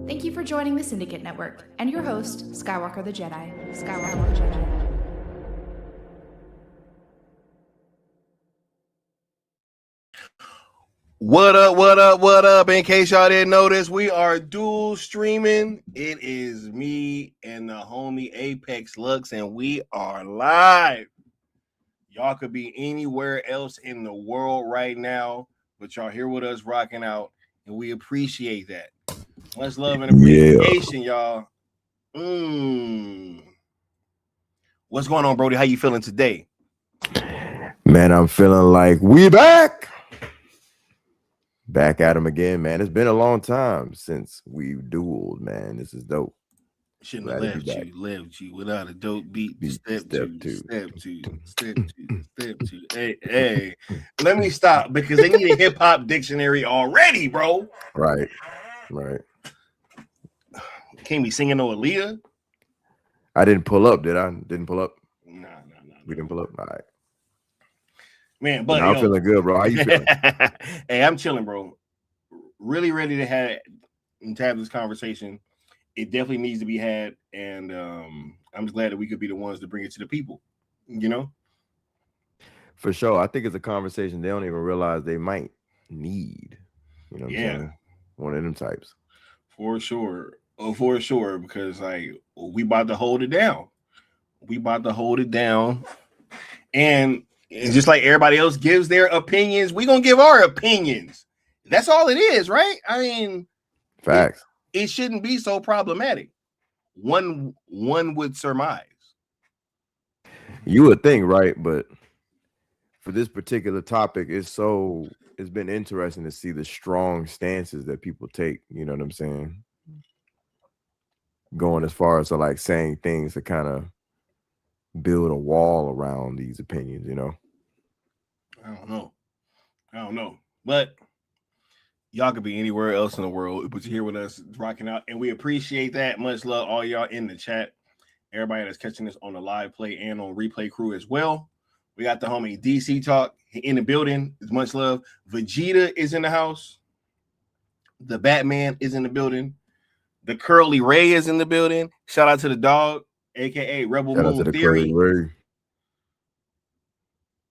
Thank you for joining the Syndicate Network and your host, Skywalker the Jedi. Skywalker the Jedi. What up, what up, what up? In case y'all didn't notice, we are dual streaming. It is me and the homie Apex Lux, and we are live. Y'all could be anywhere else in the world right now, but y'all here with us rocking out, and we appreciate that. Much love and appreciation, y'all. What's going on, Brody? How you feeling today? Man, I'm feeling like we back at him again, man. It's been a long time since we dueled, man. This is dope. Shouldn't have left you without a dope beat. Step two. Hey, let me stop because they need a hip hop dictionary already, bro. Right. Can't be singing no Aaliyah. I didn't pull up, did I? Didn't pull up? No. We didn't pull up. All right. Man, but I'm feeling good, bro. How you feeling? Hey, I'm chilling, bro. Really ready to have this conversation. It definitely needs to be had, and I'm just glad that we could be the ones to bring it to the people. You know, for sure. I think it's a conversation they don't even realize they might need. You know what I'm saying? One of them types. For sure. Oh, for sure. Because like we about to hold it down. And just like everybody else gives their opinions, we're gonna give our opinions. That's all it is, right? I mean, facts. It shouldn't be so problematic. One would surmise. You would think, right? But for this particular topic, it's been interesting to see the strong stances that people take. You know what I'm saying? Going as far as to like saying things to kind of build a wall around these opinions, you know? I don't know. But y'all could be anywhere else in the world, but you're here with us rocking out, and we appreciate that. Much love, all y'all in the chat. Everybody that's catching this on the live play and on replay crew as well. We got the homie DC Talk in the building. Much love. Vegeta is in the house. The Batman is in the building. The Curly Ray is in the building. Shout out to the dog, aka Rebel Moon Theory.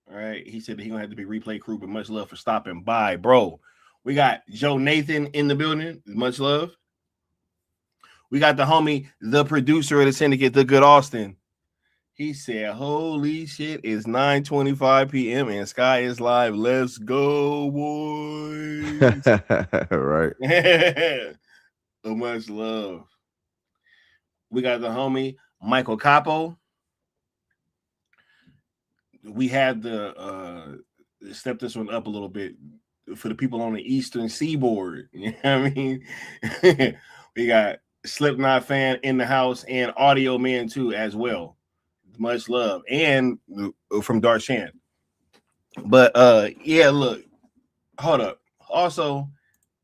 All right, he said that he gonna have to be replay crew, but much love for stopping by, bro. We got Joe Nathan in the building. Much love. We got the homie, the producer of the Syndicate, the Good Austin. He said, "Holy shit, it's 9:25 p.m. and Sky is live. Let's go, boys!" Right. So much love. We got the homie Michael Capo. We had to step this one up a little bit for the people on the Eastern Seaboard. You know what I mean? We got Slipknot fan in the house and Audio Man too as well. Much love. And from Darshan. But yeah, look, hold up. Also,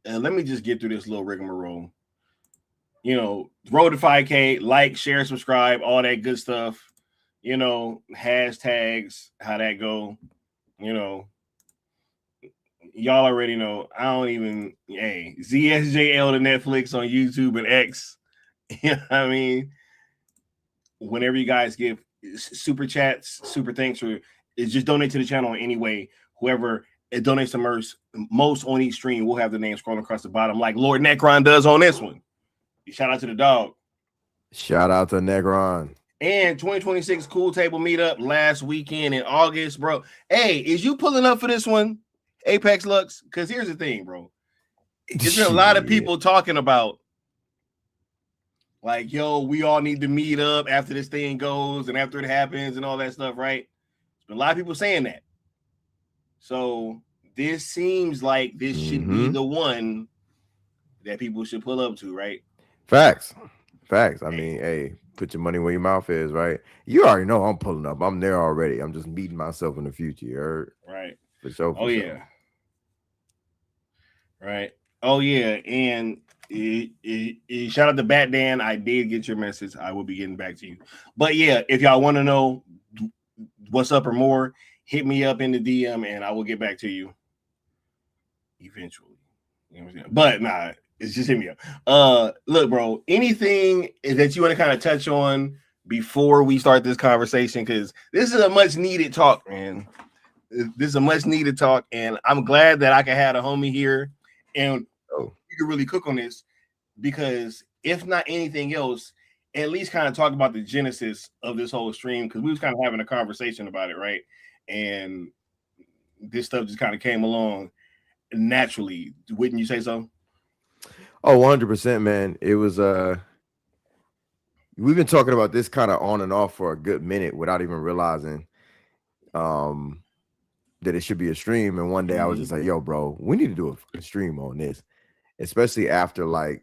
let me just get through this little rigmarole. You know, road to 5K, like, share, subscribe, all that good stuff. You know, hashtags, how that go. You know, y'all already know. I don't even, ZSJL to Netflix on YouTube and X. You know what I mean? Whenever you guys give super chats, super thanks for it's just donate to the channel in any way. Whoever it donates the most on each stream, we'll have the name scrolling across the bottom, like Lord Necron does on this one. Shout out to the dog. Shout out to Necron. And 2026 Cool Table Meetup last weekend in August, bro. Hey, is you pulling up for this one, Apex Lux? Because here's the thing, bro. There's been a lot of people talking about, like, yo, we all need to meet up after this thing goes and after it happens and all that stuff, right? There's been a lot of people saying that. So this seems like this should be the one that people should pull up to, right? Facts. I mean, hey, put your money where your mouth is, right? You already know I'm pulling up. I'm there already. I'm just meeting myself in the future. You heard? Right. For sure. Yeah. Right. Oh, yeah. And shout out to Bat Dan. I did get your message. I will be getting back to you. But yeah, if y'all want to know what's up or more, hit me up in the DM and I will get back to you eventually. You know what I'm saying? But nah, It's just hit me up. Look, bro, anything that you want to kind of touch on before we start this conversation? Because this is a much needed talk, man. This is a much needed talk, and I'm glad that I can have a homie here and we can really cook on this, because if not anything else, at least kind of talk about the genesis of this whole stream, because we was kind of having a conversation about it, right? And this stuff just kind of came along naturally. Wouldn't you say so? Oh, 100%, man. It was we've been talking about this kind of on and off for a good minute without even realizing that it should be a stream. And one day I was just like, yo, bro, we need to do a stream on this, especially after one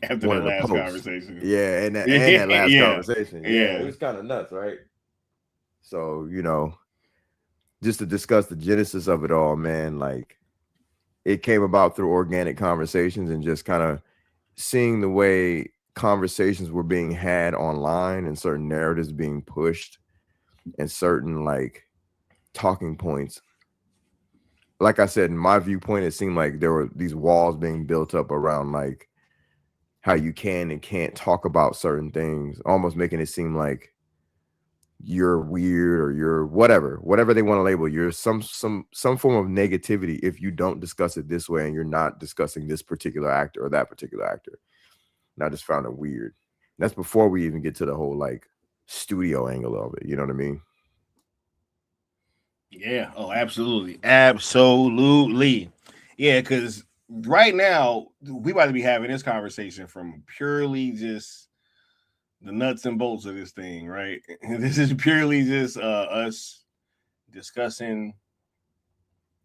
that last conversation. Yeah, and that last conversation. Yeah, it was kind of nuts, right? So, just to discuss the genesis of it all, man, like it came about through organic conversations and just kind of seeing the way conversations were being had online and certain narratives being pushed and certain talking points. Like I said, in my viewpoint, it seemed like there were these walls being built up around how you can and can't talk about certain things, almost making it seem like you're weird or you're whatever they want to label. You're some form of negativity if you don't discuss it this way and you're not discussing this particular actor or that particular actor. And I just found it weird. And that's before we even get to the whole studio angle of it. You know what I mean? Yeah. Oh, absolutely. Absolutely. Yeah, because right now we about to be having this conversation from purely just the nuts and bolts of this thing, right? This is purely just us discussing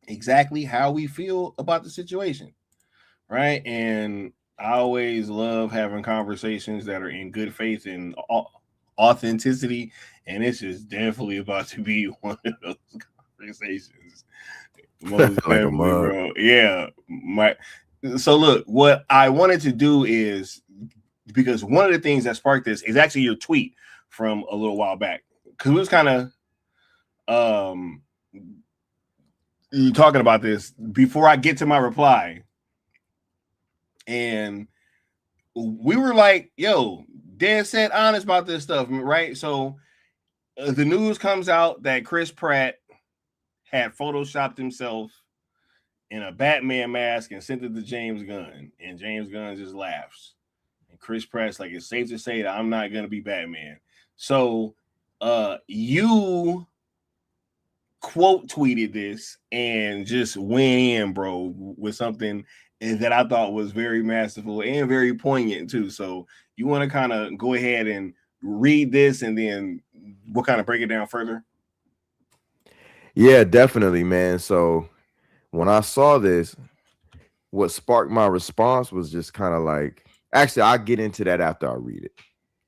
exactly how we feel about the situation, right? And I always love having conversations that are in good faith and authenticity, and this is definitely about to be one of those conversations. Most definitely, bro. Yeah. So look, what I wanted to do is, because one of the things that sparked this is actually your tweet from a little while back, because we was kind of you talking about this before I get to my reply, and we were like, yo, dead set honest about this stuff, right? So the news comes out that Chris Pratt had photoshopped himself in a Batman mask and sent it to James Gunn, and James Gunn just laughs. And Chris Pratt's like, it's safe to say that I'm not going to be Batman. So you quote tweeted this and just went in, bro, with something that I thought was very masterful and very poignant too. So you want to kind of go ahead and read this, and then we'll kind of break it down further? Yeah, definitely, man. So when I saw this, what sparked my response was just kind of actually, I'll get into that after I read it.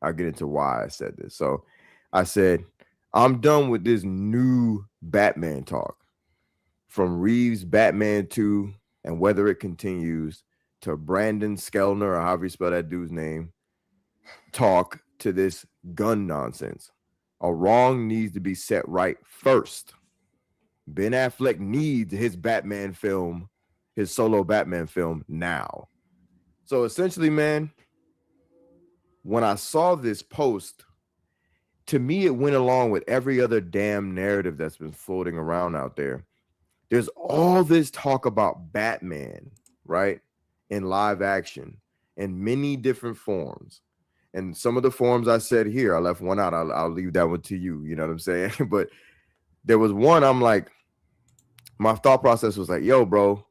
I'll get into why I said this. So I said, I'm done with this new Batman talk. From Reeves' Batman 2 and whether it continues, to Brandon Skellner, or however you spell that dude's name, talk, to this gun nonsense. A wrong needs to be set right first. Ben Affleck needs his Batman film, his solo Batman film now. So essentially, man, when I saw this post, to me, it went along with every other damn narrative that's been floating around out there. There's all this talk about Batman, right? In live action in many different forms. And some of the forms I said here, I left one out. I'll leave that one to you. You know what I'm saying? But there was one, I'm like, my thought process was like, yo, bro,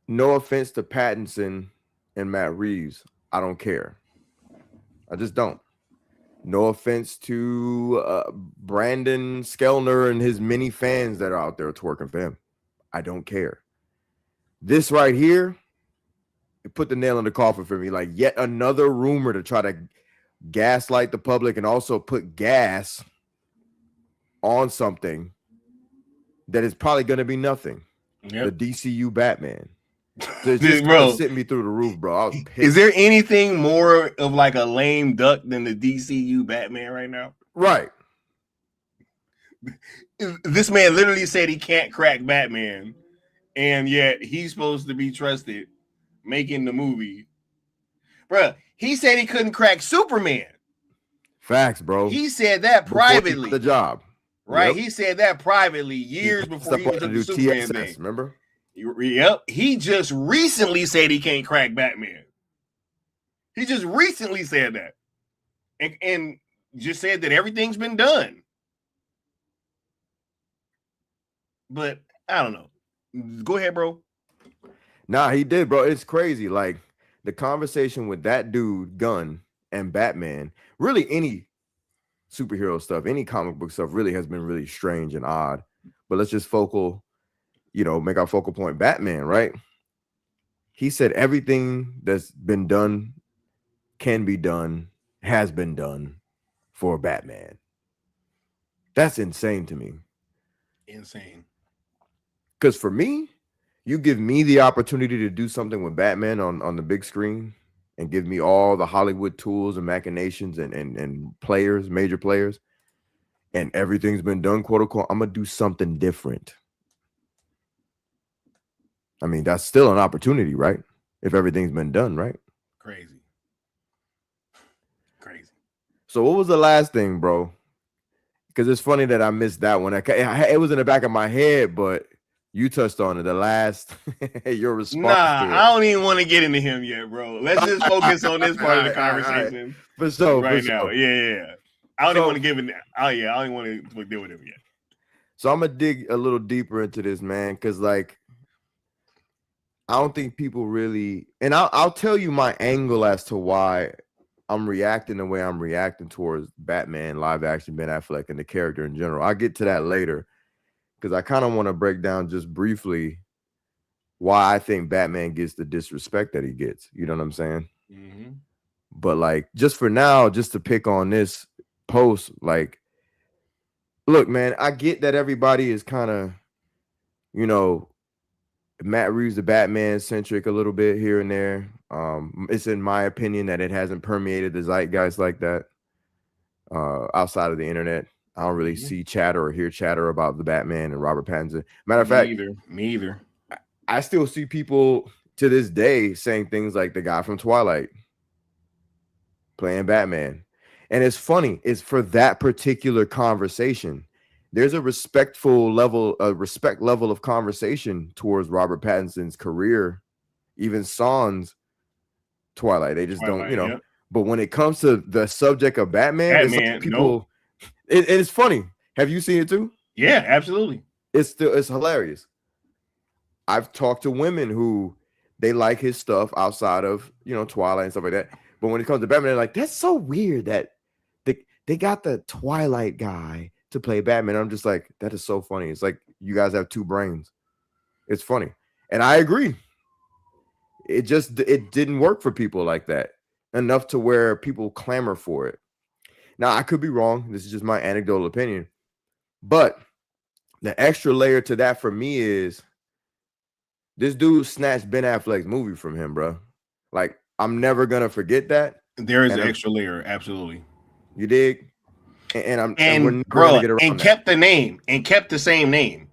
no offense to Pattinson and Matt Reeves. I don't care. I just don't. No offense to Brandon Skellner and his many fans that are out there twerking for him. I don't care. This right here, it put the nail in the coffin for me. Like yet another rumor to try to gaslight the public and also put gas on something that is probably going to be nothing. Yep. The DCU Batman. It's just sitting me through the roof, bro. I was pissed. Is there anything more of like a lame duck than the DCU Batman right now? Right. This man literally said he can't crack Batman, and yet he's supposed to be trusted making the movie, bruh, he said he couldn't crack Superman. Facts, bro. He said that Before he got privately. the job. Right? Yep. He said that privately years before he even took the Superman thing. Remember? Yep. He just recently said he can't crack Batman. He just recently said that. And just said that everything's been done. But I don't know. Go ahead, bro. Nah, he did, bro. It's crazy. Like the conversation with that dude, Gunn, and Batman, really any superhero stuff, any comic book stuff really has been really strange and odd. But let's just make our focal point Batman, right? He said everything that's been done, can be done, has been done for Batman. That's insane to me. Insane. Because for me, you give me the opportunity to do something with Batman on the big screen and give me all the Hollywood tools and machinations and players, major players, and everything's been done, quote unquote, I'm going to do something different. I mean, that's still an opportunity, right? If everything's been done, right? Crazy. So what was the last thing, bro? Because it's funny that I missed that one. It was in the back of my head, but you touched on it. The last, your response. Nah, I don't even want to get into him yet, bro. Let's just focus on this part of the conversation now. Yeah. I don't even want to give it. I don't even want to deal with him yet. So I'm gonna dig a little deeper into this, man, because like I don't think people really, and I'll tell you my angle as to why I'm reacting the way I'm reacting towards Batman live action, Ben Affleck, and the character in general. I'll get to that later because I kind of want to break down just briefly why I think Batman gets the disrespect that he gets. You know what I'm saying? Mm-hmm. But like, just for now, just to pick on this post, like, look, man, I get that everybody is kind of, Matt Reeves, the Batman centric a little bit here and there. It's in my opinion that it hasn't permeated the zeitgeist like that outside of the internet. I don't really see chatter or hear chatter about the Batman and Robert Pattinson. Matter of fact, me either. I still see people to this day saying things like the guy from Twilight playing Batman. And it's funny, it's for that particular conversation. There's a respect level of conversation towards Robert Pattinson's career, even Son's Twilight. They just don't, Yep. But when it comes to the subject of Batman, it's like people, it's funny. Have you seen it too? Yeah, absolutely. It's hilarious. I've talked to women who they like his stuff outside of, Twilight and stuff like that. But when it comes to Batman, they're like, that's so weird that they got the Twilight guy to play Batman. I'm just like, that is so funny. It's like you guys have two brains. It's funny. And I agree. It didn't work for people like that enough to where people clamor for it. Now, I could be wrong. This is just my anecdotal opinion. But the extra layer to that for me is this dude snatched Ben Affleck's movie from him, bro. Like, I'm never going to forget that. There is an extra layer. Absolutely. You dig? And kept the name and kept the same name.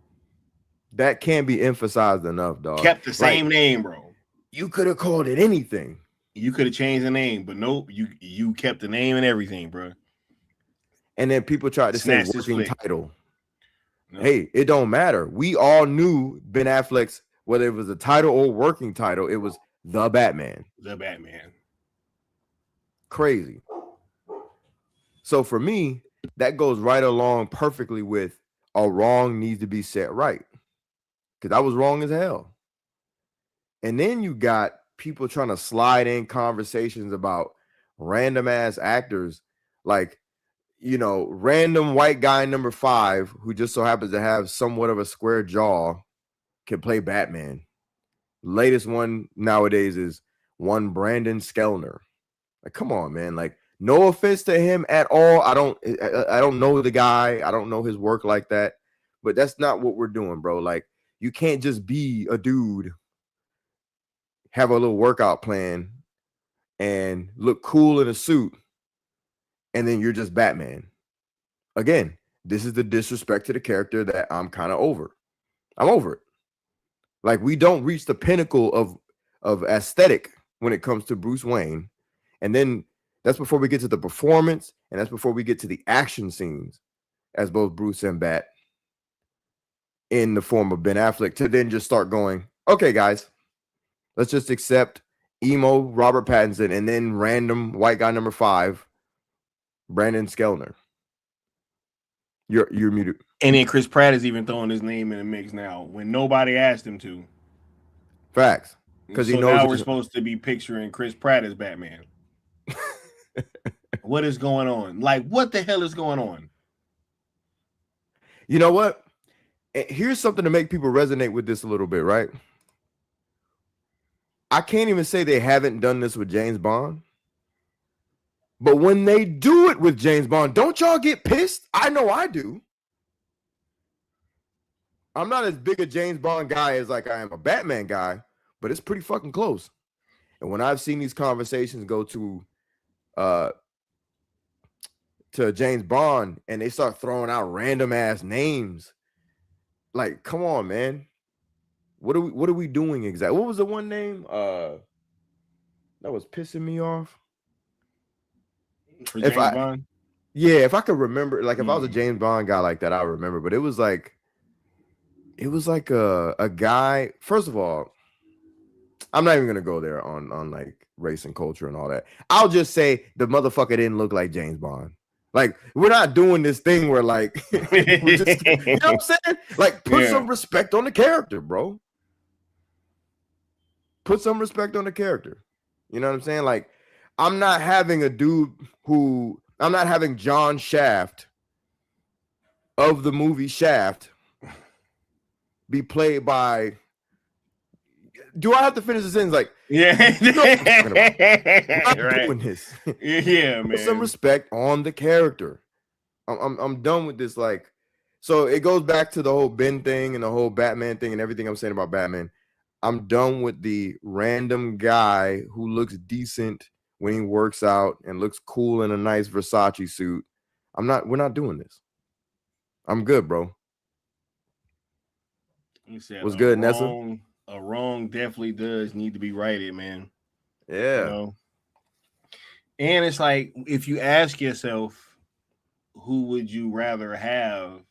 That can't be emphasized enough, dog. Kept the same name, bro. You could have called it anything. You could have changed the name, but nope, you kept the name and everything, bro. And then people tried to say working title. No. Hey, it don't matter. We all knew Ben Affleck's, whether it was a title or working title, it was The Batman. The Batman. Crazy. So for me, that goes right along perfectly with a wrong needs to be set right. Because I was wrong as hell. And then you got people trying to slide in conversations about random ass actors, like, random white guy number 5 who just so happens to have somewhat of a square jaw can play Batman. Latest one nowadays is one Brandon Skellner. Like, come on, man. Like, no offense to him at all. I don't know the guy. I don't know his work like that. But that's not what we're doing, bro. Like, you can't just be a dude, have a little workout plan, and look cool in a suit, and then you're just Batman. Again, this is the disrespect to the character that I'm kind of over. I'm over it. Like, we don't reach the pinnacle of aesthetic when it comes to Bruce Wayne. And then that's before we get to the performance, and that's before we get to the action scenes as both Bruce and Bat in the form of Ben Affleck, to then just start going, okay, guys, let's just accept emo Robert Pattinson and then random white guy number 5, Brandon Skellner. You're muted. And then Chris Pratt is even throwing his name in the mix now when nobody asked him to. Facts. Because so he knows now we're supposed to be picturing Chris Pratt as Batman. What is going on? Like, what the hell is going on? You know what? Here's something to make people resonate with this a little bit, right? I can't even say they haven't done this with James Bond. But when they do it with James Bond, don't y'all get pissed? I know I do. I'm not as big a James Bond guy as like I am a Batman guy, but it's pretty fucking close. And when I've seen these conversations go to James Bond and they start throwing out random ass names, like, come on, man. What are we doing exactly? What was the one name that was pissing me off? For James Bond? Yeah, if I could remember, like if I was a James Bond guy like that, I would remember. But it was like a guy. First of all, I'm not even gonna go there on like race and culture and all that. I'll just say the motherfucker didn't look like James Bond. Like, we're not doing this thing where like we're just, you know what I'm saying? Like, put some respect on the character, bro. Put some respect on the character. You know what I'm saying? Like, I'm not having John Shaft of the movie Shaft be played by. Do I have to finish the sentence? Like, yeah, I'm right. doing this. Yeah, man. Put some respect on the character. I'm done with this. Like, so it goes back to the whole Ben thing and the whole Batman thing and everything I'm saying about Batman. I'm done with the random guy who looks decent when he works out and looks cool in a nice Versace suit. We're not doing this. I'm good, bro. You said what's good, Nessa? A wrong definitely does need to be righted, man. Yeah. You know? And it's like, if you ask yourself, who would you rather have?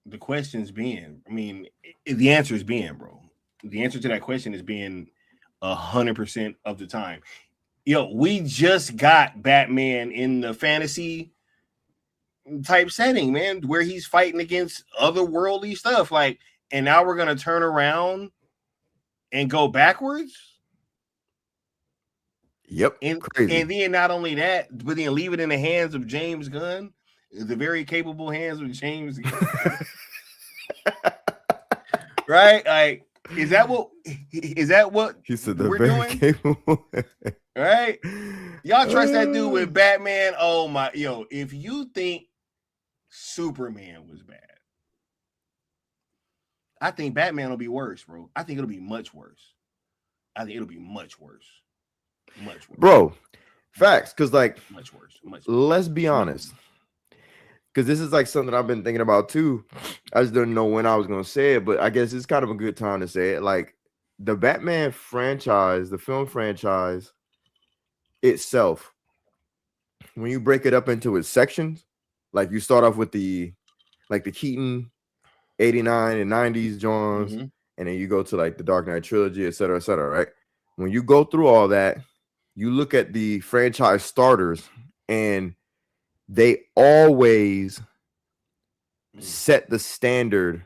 The question's being, I mean, the answer is being, bro. The answer to that question is being 100% of the time. Yo, we just got Batman in the fantasy type setting, man, where he's fighting against otherworldly stuff. Like, and now we're gonna turn around and go backwards. Yep. Crazy. And then not only that, but then leave it in the hands of James Gunn, the very capable hands of James Gunn. Right? Like, is that what he said? We're doing? Capable. Right? Y'all trust that dude with Batman? Oh my, yo! If you think Superman was bad, I think Batman will be worse, bro. I think it'll be much worse. Much worse. Bro, facts. Because like, much worse. Let's be honest. Because this is like something I've been thinking about too. I just didn't know when I was going to say it, but I guess it's kind of a good time to say it. Like, the Batman franchise, the film franchise itself, when you break it up into its sections, like you start off with the Keaton 89 and 90s Johns, and then you go to like the Dark Knight trilogy, et cetera, right? When you go through all that, you look at the franchise starters, and they always set the standard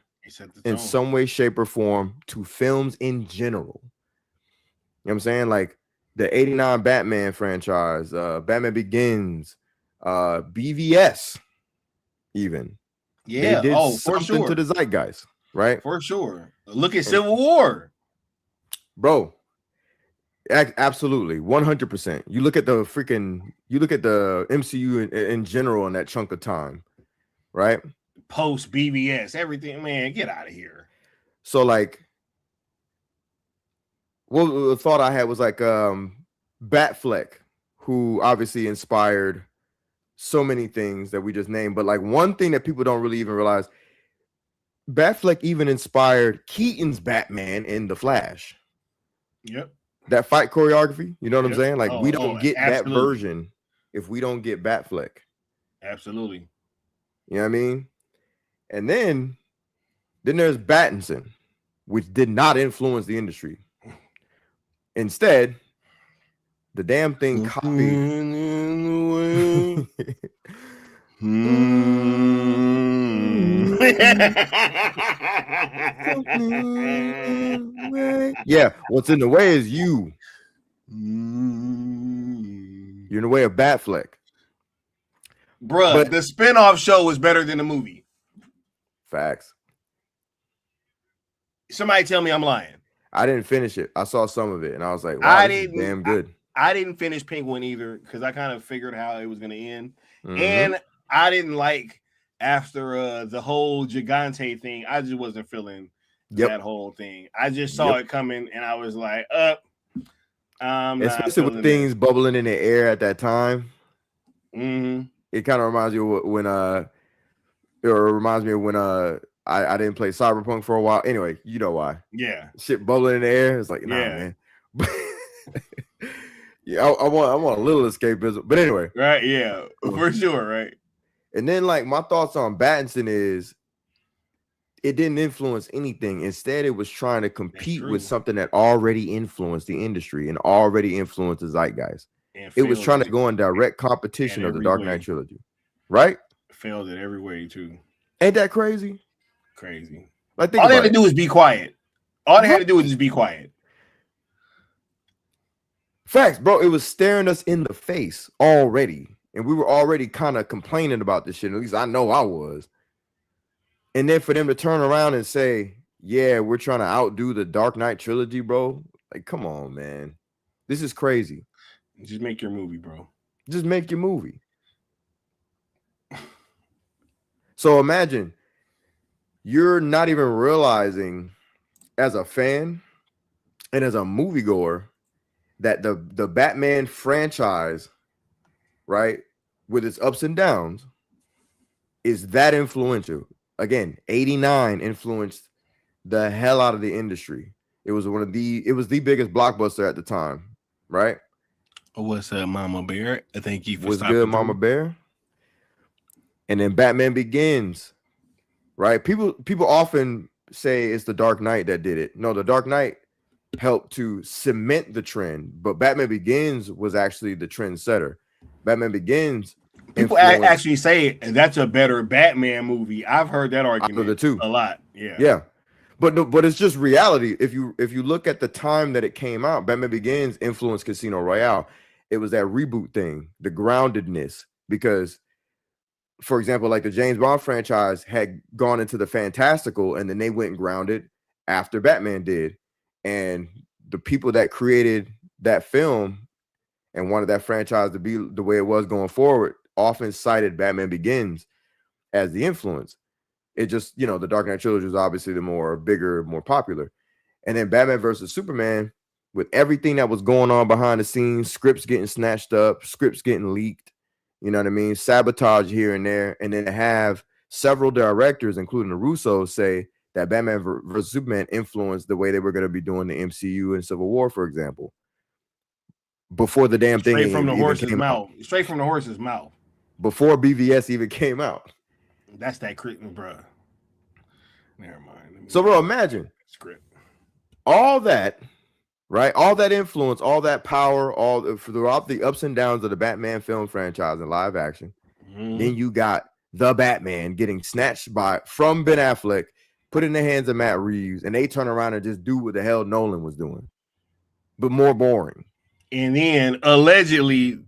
in some way, shape, or form to films in general. You know what I'm saying? Like the 89 Batman franchise, Batman Begins, BVS, even. Yeah, they did for something sure. to the zeitgeist, right? For sure. Look at Civil War. Bro. Absolutely, 100%. You look at the MCU in general in that chunk of time, right? Post BVS, everything, man, get out of here. So like, what the thought I had was like Batfleck, who obviously inspired so many things that we just named, but like one thing that people don't really even realize, Batfleck even inspired Keaton's Batman in The Flash. Yep. That fight choreography, you know what I'm Yep. saying? Like we don't get that absolutely. version if we don't get Batfleck. Absolutely. You know what I mean? And then there's Battinson, which did not influence the industry. Instead, the damn thing copied. Yeah, what's in the way is you. You're in the way of Batfleck. Bruh, But the spinoff show was better than the movie. Facts. Somebody tell me I'm lying. I didn't finish it. I saw some of it and I was like, wow, this is damn good. I didn't finish Penguin either because I kind of figured how it was going to end. And I didn't like after the whole Gigante thing. I just wasn't feeling that whole thing. I just saw it coming and I was like, especially with things bubbling in the air at that time. It kind of reminds you of when I didn't play Cyberpunk for a while. Anyway, you know why. Yeah. Shit bubbling in the air. It's like, nah, man. Yeah, I want a little escapism. But anyway. Right, yeah. For sure, right? And then like my thoughts on Battinson is it didn't influence anything. Instead, it was trying to compete with something that already influenced the industry and already influenced the zeitgeist. It was trying to go in direct competition of the Dark Knight trilogy. Right? Failed it every way, too. Ain't that crazy? Crazy. Like, all they had to do was be quiet. All they had to do was just be quiet. Facts, bro. It was staring us in the face already. And we were already kind of complaining about this shit. At least I know I was. And then for them to turn around and say, yeah, we're trying to outdo the Dark Knight trilogy, bro. Like, come on, man. This is crazy. Just make your movie, bro. Just make your movie. So imagine you're not even realizing as a fan and as a moviegoer that the Batman franchise, right, with its ups and downs, is that influential. Again, 89 influenced the hell out of the industry. It was the biggest blockbuster at the time, right? What's up, Mama Bear? Thank you for What's good, Mama Bear? And then Batman Begins, right? People often say it's the Dark Knight that did it. No, the Dark Knight helped to cement the trend, but Batman Begins was actually the trend setter. Batman Begins. People actually say that's a better Batman movie. I've heard that argument a lot. Yeah. But it's just reality. If you look at the time that it came out, Batman Begins influenced Casino Royale. It was that reboot thing, the groundedness, because, for example, like the James Bond franchise had gone into the fantastical and then they went grounded after Batman did. And the people that created that film and wanted that franchise to be the way it was going forward often cited Batman Begins as the influence. It just, the Dark Knight trilogy was obviously the bigger, more popular. And then Batman versus Superman, with everything that was going on behind the scenes, scripts getting snatched up, scripts getting leaked, you know what I mean? Sabotage here and there. And then to have several directors, including the Russos, say that Batman versus Superman influenced the way they were going to be doing the MCU and Civil War, for example. Before the damn thing Straight from the horse's mouth. Straight from the horse's mouth. Before BVS even came out. That's that creeping, bro. Never mind. So, bro, imagine script. All that, right? All that influence, all that power, throughout the ups and downs of the Batman film franchise and live action. Then you got the Batman getting snatched from Ben Affleck, put in the hands of Matt Reeves, and they turn around and just do what the hell Nolan was doing, but more boring. And then allegedly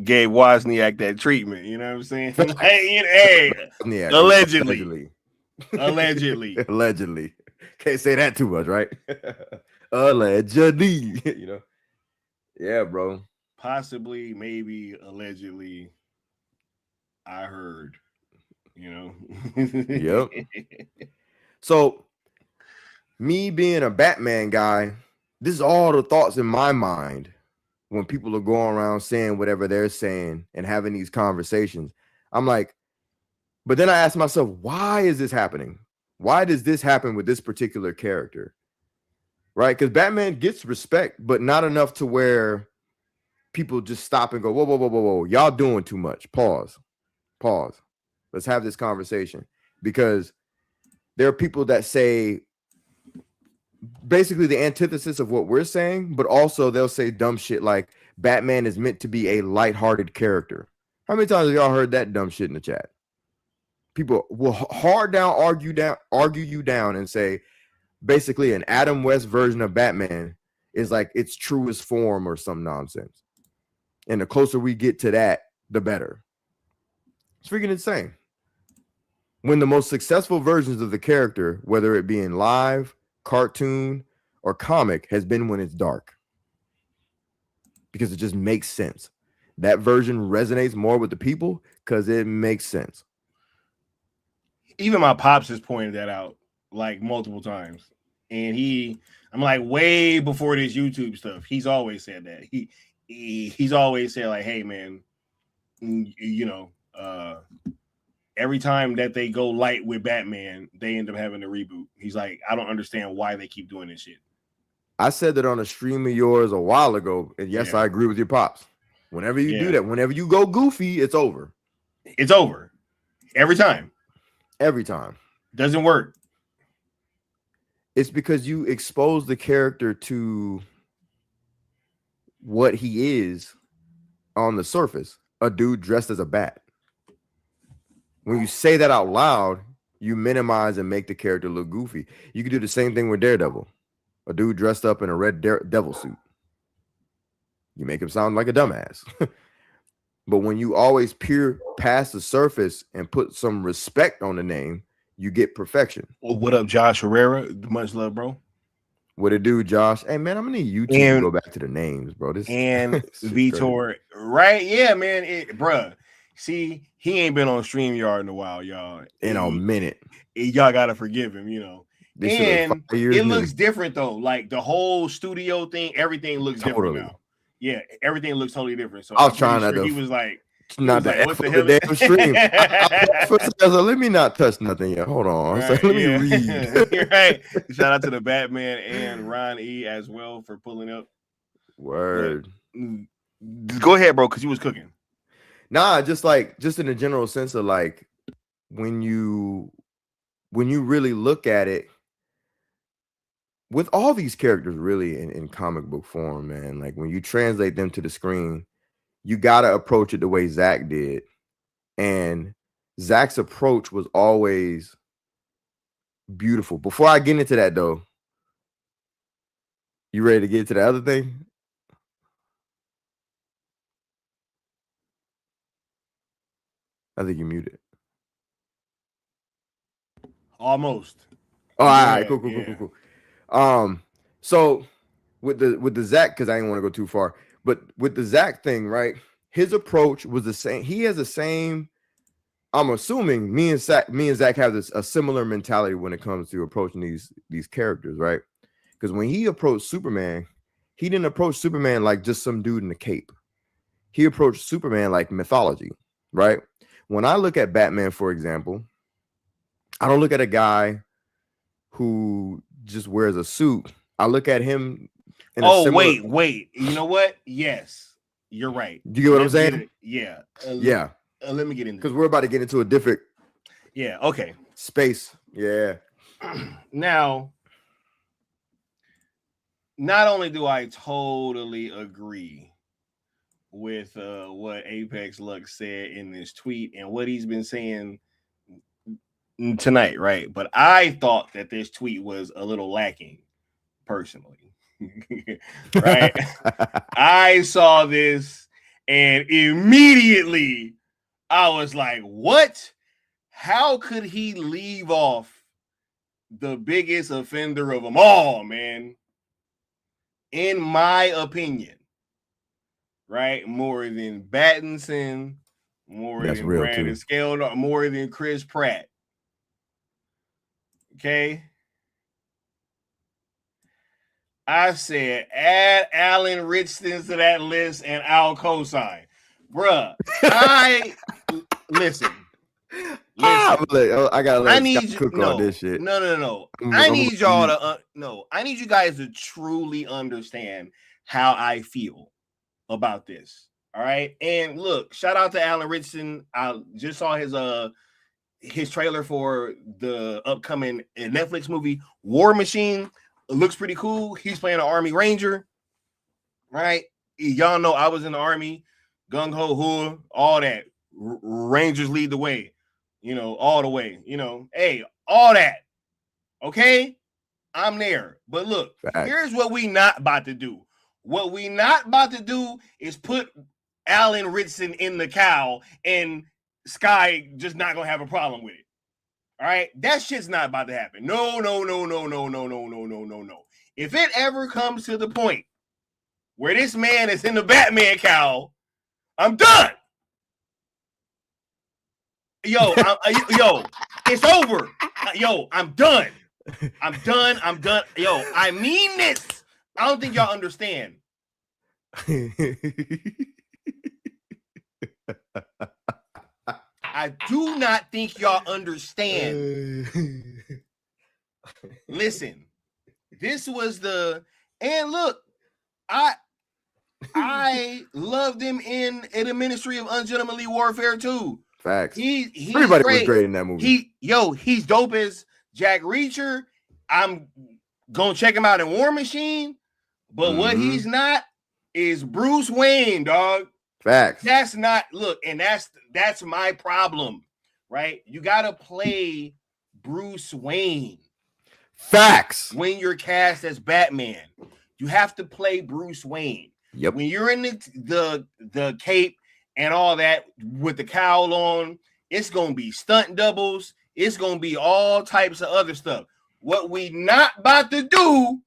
gave Wozniak that treatment. You know what I'm saying? Hey, allegedly. Allegedly. Can't say that too much, right? Allegedly. Yeah, bro. Possibly, maybe, allegedly. I heard. Yep. So, me being a Batman guy, this is all the thoughts in my mind when people are going around saying whatever they're saying and having these conversations. I'm like, but then I ask myself, why is this happening? Why does this happen with this particular character? right? Because Batman gets respect, but not enough to where people just stop and go, whoa, whoa, whoa, whoa, whoa, y'all doing too much. Pause. Let's have this conversation, because there are people that say basically the antithesis of what we're saying, but also they'll say dumb shit like Batman is meant to be a lighthearted character. How many times have y'all heard that dumb shit in the chat? People will argue you down and say basically an Adam West version of Batman is like its truest form or some nonsense. And the closer we get to that, the better. It's freaking insane. When the most successful versions of the character, whether it be in live, cartoon, or comic, has been when it's dark. Because it just makes sense. That version resonates more with the people because it makes sense. Even my pops has pointed that out like multiple times. And I'm like, way before this YouTube stuff, he's always said that. He's always said, like, hey man, every time that they go light with Batman, they end up having a reboot. He's like, I don't understand why they keep doing this shit. I said that on a stream of yours a while ago, and yes, I agree with your pops. Whenever you do that, whenever you go goofy, it's over. It's over. Every time. Doesn't work. It's because you expose the character to what he is on the surface, a dude dressed as a bat. When you say that out loud, you minimize and make the character look goofy. You can do the same thing with Daredevil, a dude dressed up in a red devil suit. You make him sound like a dumbass. But when you always peer past the surface and put some respect on the name, you get perfection. Well, what up, Josh Herrera? Much love, bro. What it do, Josh? Hey, man, I'm gonna need YouTube to go back to the names, bro. This and Vitor, right? Yeah, man, bruh. See, he ain't been on StreamYard in a while, y'all. In a minute. Y'all gotta forgive him, And it looks different though. Like the whole studio thing, everything looks different now. Yeah, everything looks totally different. So I was trying to. He was like, what the damn stream. I was like, let me not touch nothing yet. Hold on. Right, let me read. You're right. Shout out to the Batman and Ron E as well for pulling up. Word. But, go ahead, bro, because you was cooking. Nah, just in a general sense of like when you really look at it with all these characters really in comic book form, man, like when you translate them to the screen, you got to approach it the way Zach did. And Zach's approach was always beautiful. Before I get into that, though, you ready to get to the other thing? I think you muted. Almost. Oh, all right, cool. So with the Zach, because I didn't want to go too far, but with the Zach thing, right? His approach was the same. He has the same. I'm assuming me and Zach have a similar mentality when it comes to approaching these characters, right? Because when he approached Superman, he didn't approach Superman like just some dude in a cape. He approached Superman like mythology, right? When I look at Batman, for example, I don't look at a guy who just wears a suit. I look at him. Wait. You know what? Yes, you're right. You get what I'm saying? Yeah. Yeah. Let me get into because we're about to get into a different. Yeah. Okay. Space. Yeah. Now, not only do I totally agree with what Apex Lux said in this tweet and what he's been saying tonight, right? But I thought that this tweet was a little lacking, personally. Right? I saw this and immediately I was like, what? How could he leave off the biggest offender of them all, man? In my opinion, right? More than Battinson, more than Brandon Scale, more than Chris Pratt. Okay. I said, add Alan Richardson to that list and I'll co-sign. Bruh, listen. Listen, I gotta I let need Scott you. cook on this shit. No. I'm I gonna need y'all to no. I need you guys to truly understand how I feel about this. All right. And look, shout out to Alan Richardson. I just saw his trailer for the upcoming Netflix movie War Machine. It looks pretty cool. He's playing an Army Ranger. Right. Y'all know I was in the Army, gung ho hoo, all that. Rangers lead the way, all the way, hey, all that. Okay, I'm there. But look, here's what we not about to do. What we not about to do is put Alan Richardson in the cow and Sky just not gonna have a problem with it. All right, that shit's not about to happen. No. If it ever comes to the point where this man is in the Batman cowl, I'm done. Yo, it's over. Yo, I'm done. I'm done. Yo, I mean this. I don't think y'all understand. I do not think y'all understand. Listen, this was and look, I loved him in the Ministry of Ungentlemanly Warfare too. Facts. He's Everybody great. was great in that movie. He's dope as Jack Reacher. I'm gonna check him out in War Machine, but what he's not is Bruce Wayne, dog. Facts. That's not and that's my problem, right? You gotta play Bruce Wayne. Facts. When you're cast as Batman, you have to play Bruce Wayne. Yep. When you're in the cape and all that with the cowl on, it's gonna be stunt doubles. It's gonna be all types of other stuff. What we not about to do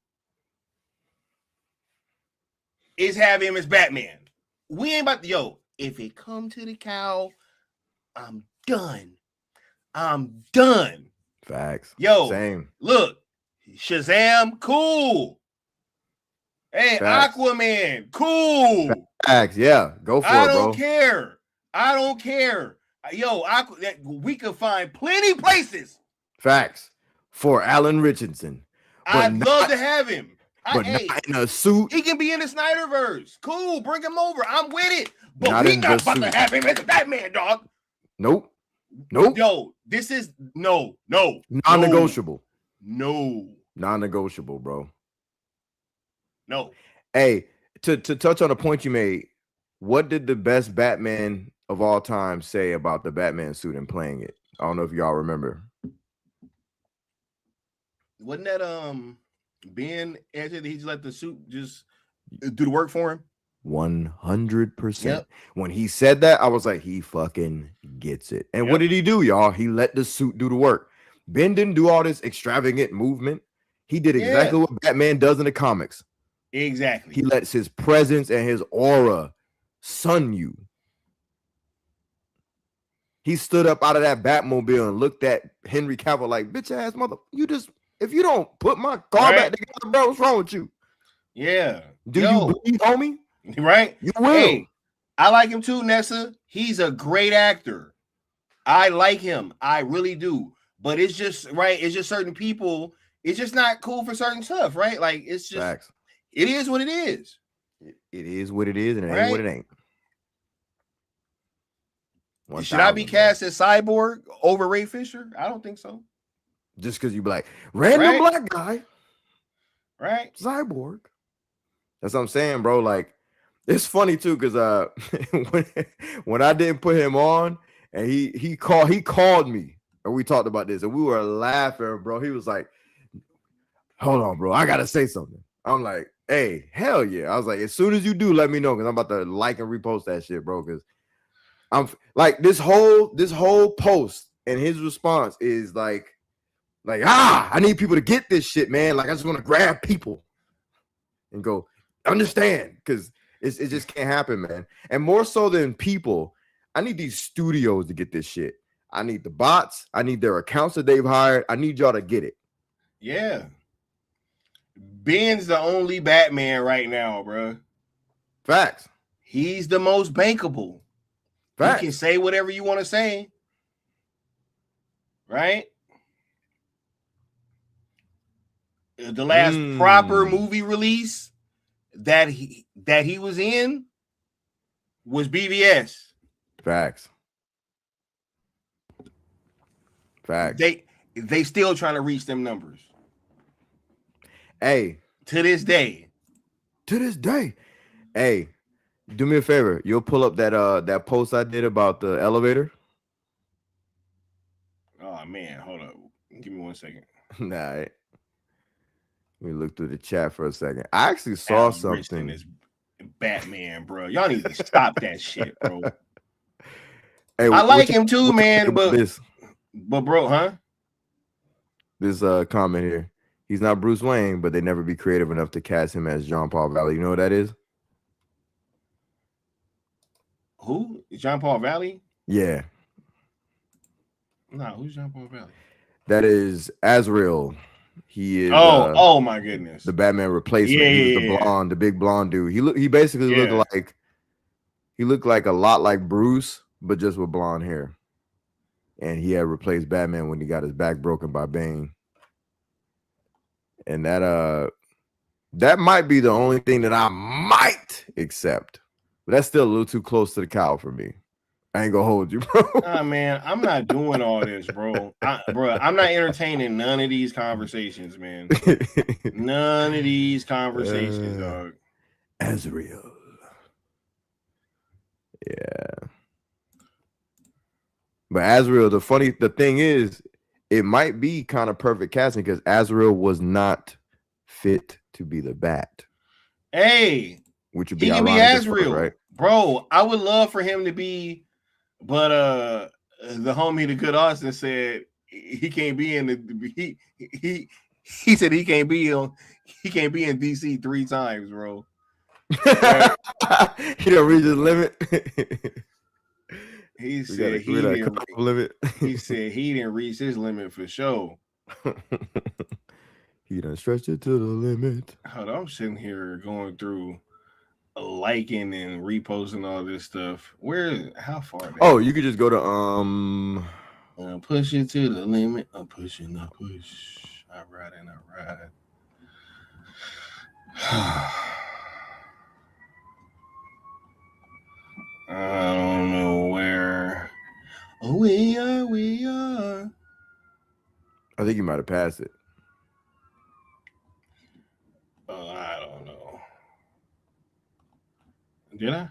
is have him as Batman. We ain't about to, if it come to the cowl, I'm done. Facts. Same. Look, Shazam, cool. Hey, Facts. Aquaman, cool. Facts, yeah. Go for it, bro. I don't care. We could find plenty places. Facts. For Alan Richardson. I'd love to have him. But not in a suit. He can be in the Snyderverse. Cool, bring him over. I'm with it. But we not about to have him as a Batman, dog. Nope. Yo, this is no. Non-negotiable. No. Non-negotiable, bro. No. Hey, to touch on a point you made, what did the best Batman of all time say about the Batman suit and playing it? I don't know if y'all remember. Wasn't that Ben after he just let the suit just do the work for him? 100%. Yep. When he said that, I was like, he fucking gets it. And what did he do, y'all? He let the suit do the work. Ben didn't do all this extravagant movement. He did exactly what Batman does in the comics. Exactly. He lets his presence and his aura sun you. He stood up out of that Batmobile and looked at Henry Cavill like, bitch ass mother, if you don't put my car back together, bro, what's wrong with you? Yeah. Do you bleed, homie? Right? You will. Hey, I like him too, Nessa. He's a great actor. I like him. I really do. But it's just, it's just certain people, it's just not cool for certain stuff, right? Like, it's just, Facts. It is what it is. It is what it is, and it ain't what it ain't. Should I be cast as Cyborg over Ray Fisher? I don't think so. Just because you be like, random black guy. Right. Cyborg. That's what I'm saying, bro. Like, it's funny too, because when I didn't put him on and he called me and we talked about this and we were laughing, bro. He was like, hold on, bro. I gotta say something. I'm like, hey, hell yeah. I was like, as soon as you do, let me know, because I'm about to like and repost that shit, bro. Because I'm like, this whole post and his response is like, I need people to get this shit, man. Like, I just want to grab people and go, understand, because it just can't happen, man. And more so than people, I need these studios to get this shit. I need the bots. I need their accounts that they've hired. I need y'all to get it. Yeah. Ben's the only Batman right now, bro. Facts. He's the most bankable. Facts. You can say whatever you want to say. right? The last proper movie release that he was in was BVS. Facts. They still trying to reach them numbers. Hey, to this day. Hey, do me a favor. You'll pull up that post I did about the elevator. Oh man, hold up. Give me 1 second. Nah. Let me look through the chat for a second. I actually saw something. Is Batman, bro. Y'all need to stop that shit, bro. Hey, I like him too, man, but bro, huh? This comment here. He's not Bruce Wayne, but they never be creative enough to cast him as John Paul Valley. You know what that is? Who? John Paul Valley? Yeah. Nah, who's John Paul Valley? That is Azrael. He is. Oh my goodness. The Batman replacement. Yeah, he was the big blonde dude. He basically looked like a lot like Bruce, but just with blonde hair. And he had replaced Batman when he got his back broken by Bane. And that might be the only thing that I might accept. But that's still a little too close to the cow for me. I ain't gonna hold you, bro. Nah, man, I'm not doing all this, bro. I'm not entertaining none of these conversations, man. None of these conversations, dog. Azrael. Yeah. But Azrael, the thing is, it might be kind of perfect casting because Azrael was not fit to be the Bat. Hey, which would be he can be Azrael, right? Bro, I would love for him to be, but the homie, the good Austin said he can't be in the he said he can't be in DC 3 times, bro. He don't reach his limit. He said he didn't reach his limit for sure. He done stretched it to the limit. Hold on, I'm sitting here going through liking and reposting all this stuff. How far? Oh, you could just go to push it to the limit. I'm pushing, I push. I ride and I ride. I don't know where. Oh, we are. I think you might have passed it. I don't know. Did I?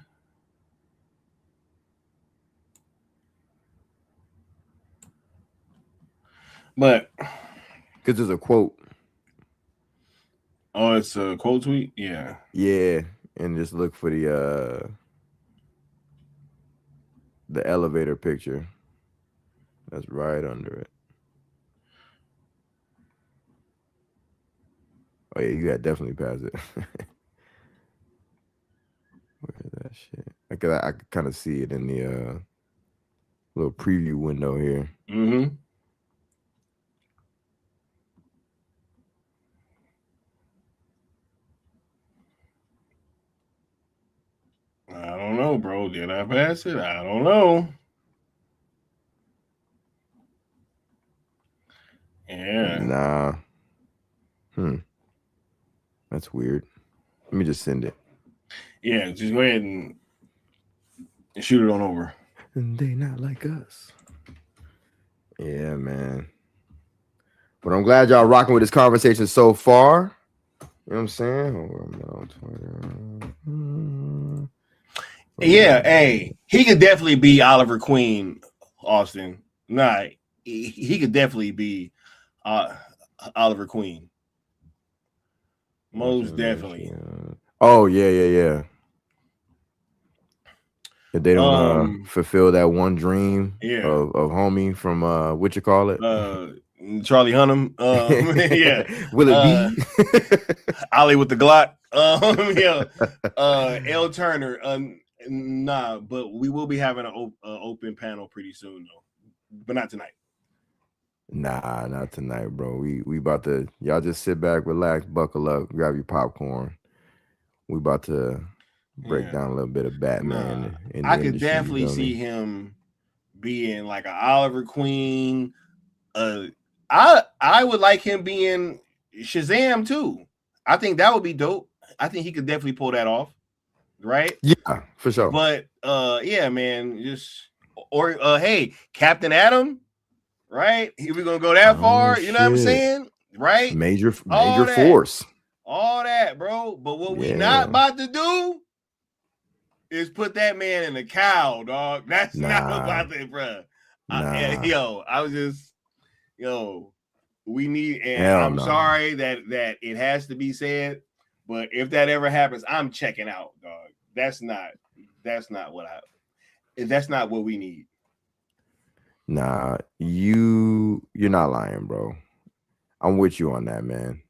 But because there's a quote. Oh, it's a quote tweet? Yeah. Yeah. And just look for the elevator picture. That's right under it. Oh yeah, you got definitely passed it. Where's that shit? I could kind of see it in the little preview window here. Mm-hmm. I don't know, bro. Did I pass it? I don't know. Yeah. Nah. That's weird. Let me just send it. Yeah, just go ahead and shoot it on over. And they not like us. Yeah, man. But I'm glad y'all rocking with this conversation so far. You know what I'm saying? Yeah, hey, he could definitely be Oliver Queen, Austin. Nah, he could definitely be Oliver Queen. Most definitely. Oh, yeah. If they don't fulfill that one dream of homie from what you call it? Charlie Hunnam. Yeah. Will it be? Ollie with the Glock. L Turner. Nah, but we will be having an open panel pretty soon though. But not tonight. Nah, not tonight, bro. We about to, y'all just sit back, relax, buckle up, grab your popcorn. We about to break down a little bit of Batman. I could definitely see him being like an Oliver Queen, I would like him being Shazam too. I think that would be dope. I think he could definitely pull that off, right? Yeah, for sure. But yeah, man, just or hey, Captain Atom, right? Here we gonna go that far, you know what I'm saying? Right? Major All that. force. All that, bro. But what we Yeah. not about to do is put that man in a cow, dog. That's not about it, bro. Yo, I was just, we need, and I'm sorry that it has to be said, but if that ever happens, I'm checking out, dog. That's not what we need. Nah, you're not lying, bro. I'm with you on that, man.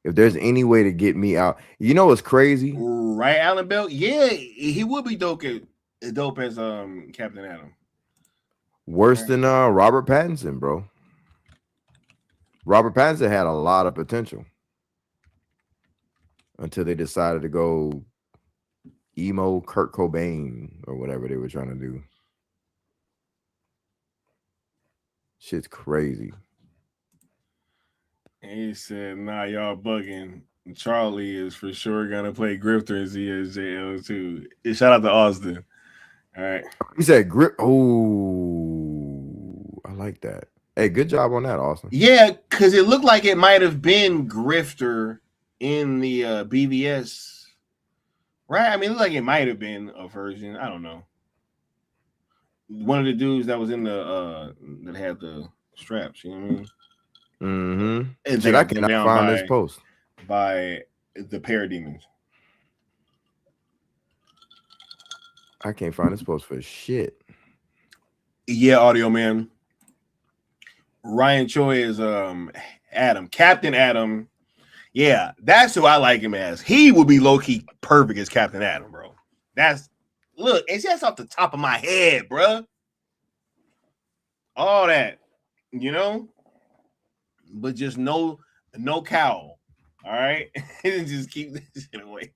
If there's any way to get me out, you know what's crazy? Right, Alan Bell? Yeah, he would be dope as Captain Atom. Worse than Robert Pattinson, bro. Robert Pattinson had a lot of potential until they decided to go emo Kurt Cobain or whatever they were trying to do. Shit's crazy. And he said, nah, y'all bugging. Charlie is for sure gonna play Grifter as he is JL too. Shout out to Austin. All right. He said grip. Oh, I like that. Hey, good job on that, Austin. Yeah, because it looked like it might have been Grifter in the BVS. Right? I mean, it looked like it might have been a version. I don't know. One of the dudes that was in the that had the straps, you know what I mean? Mm-hmm. And Shit, I cannot find this post by the Parademons. I can't find this post for shit. Yeah, audio man. Ryan Choi is Adam, Captain Adam. Yeah, that's who I like him as. He would be low-key perfect as Captain Adam, bro. That's off the top of my head, bro. All that, but just no cowl. All right, just keep this shit away.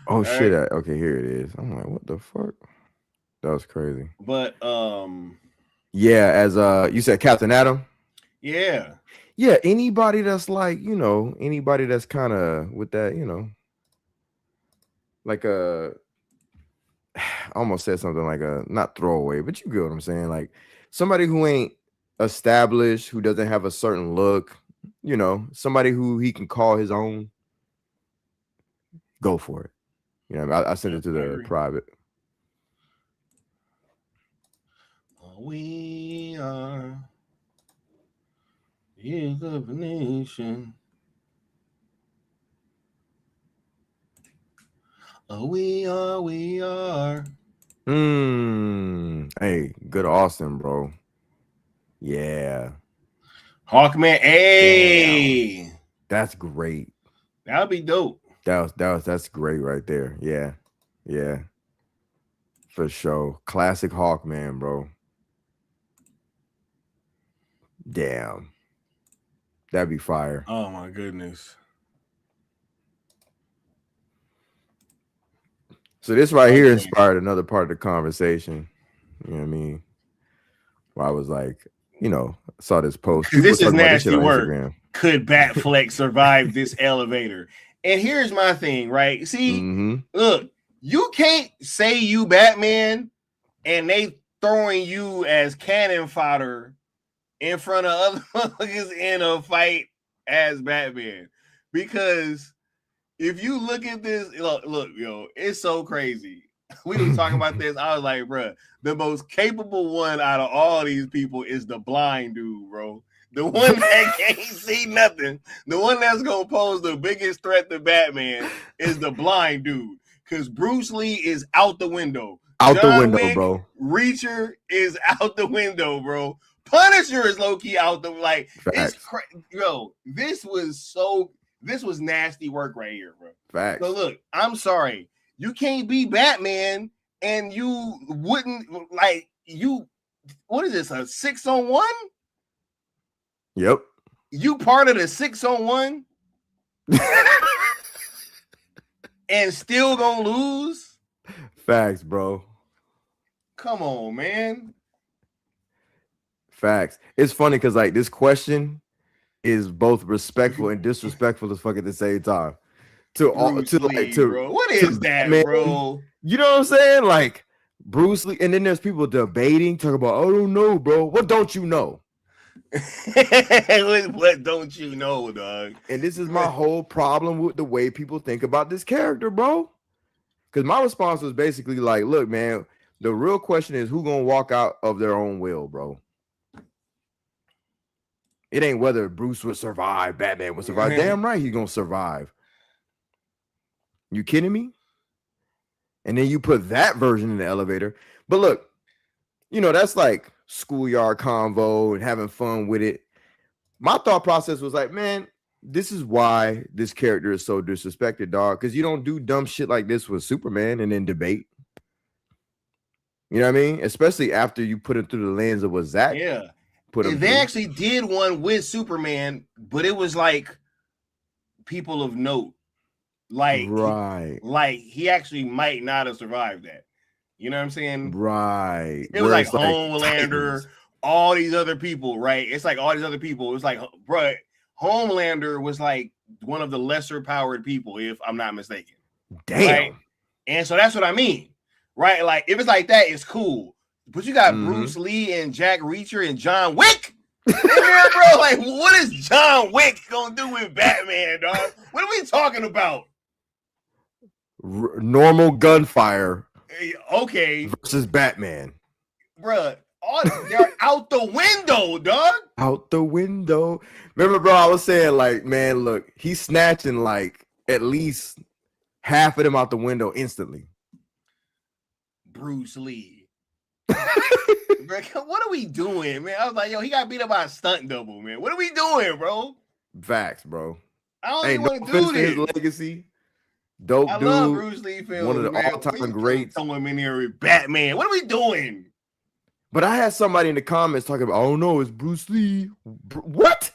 Oh all shit! Right? Okay, here it is. I'm like, what the fuck? That was crazy. But yeah, as you said, Captain Adam. Yeah. Yeah, anybody that's like, anybody that's kind of with that, like I almost said something like a not throwaway, but you get what I'm saying. Like somebody who ain't established, who doesn't have a certain look, somebody who he can call his own. Go for it. I sent it to the private. We are is of a nation. We are. Hey, good Austin, bro. Yeah. Hawkman. Hey. Damn. That's great. That would be dope. That's great right there. Yeah. Yeah. For sure. Classic Hawkman, bro. Damn. That'd be fire. Oh my goodness. So this right here inspired another part of the conversation. You know what I mean? Where I was like, saw this post. This is nasty work. Instagram. Could Batfleck survive this elevator? And here's my thing, right? See, look, you can't say you Batman and they throwing you as cannon fodder in front of other motherfuckers in a fight as Batman. Because if you look at this, look, yo, it's so crazy. We were talking about this. I was like, bro, the most capable one out of all these people is the blind dude, bro. The one that can't see nothing. The one that's going to pose the biggest threat to Batman is the blind dude. Because Bruce Lee is out the window. Out the window, bro. Reacher is out the window, bro. Punisher is low-key out the, like, Facts. This was nasty work right here, bro. Facts. So look, I'm sorry. You can't be Batman and you wouldn't, what is this, a 6-on-1? Yep. You part of the 6-on-1 and still gonna lose? Facts, bro. Come on, man. Facts. It's funny because like this question is both respectful and disrespectful as fuck at the same time. To all Bruce to Lee, like to bro. What to is that, Batman. bro? You know what I'm saying? Like Bruce Lee, and then there's people debating, talking about, I don't know, bro. What don't you know? What don't you know, dog? And this is my whole problem with the way people think about this character, bro. Because my response was basically like, look, man, the real question is who gonna walk out of their own will, bro. It ain't whether Bruce would survive, Batman would survive. Damn right he's gonna survive. You kidding me? And then you put that version in the elevator. But look, you know, that's like schoolyard convo and having fun with it. My thought process was like, man, this is why this character is so disrespected, dog. Because you don't do dumb shit like this with Superman and then debate. You know what I mean? Especially after you put it through the lens of what Zach put him They through. actually did one with Superman, but it was like people of note. Like, right. He actually might not have survived that. You know what I'm saying? Right. It was like Homelander, all these other people, right? It's like all these other people. It was like, bro, Homelander was like one of the lesser powered people, if I'm not mistaken. Damn. Right? And so that's what I mean, right? Like, if it's like that, it's cool. But you got Bruce Lee and Jack Reacher and John Wick in there, bro. Like, what is John Wick gonna do with Batman, dog? What are we talking about? Normal gunfire. Okay. Versus Batman. Bruh, they're out the window, dog. Out the window. Remember, bro, I was saying, like, man, look, he's snatching like at least half of them out the window instantly. Bruce Lee. Bro, what are we doing, man? I was like, yo, he got beat up by a stunt double, man. What are we doing, bro? Facts, bro. I don't even want to do this. His legacy. Dope dude. I love Bruce Lee films. One of the all-time greats. Someone in here with Batman. What are we doing? But I had somebody in the comments talking about, oh no, it's Bruce Lee. What?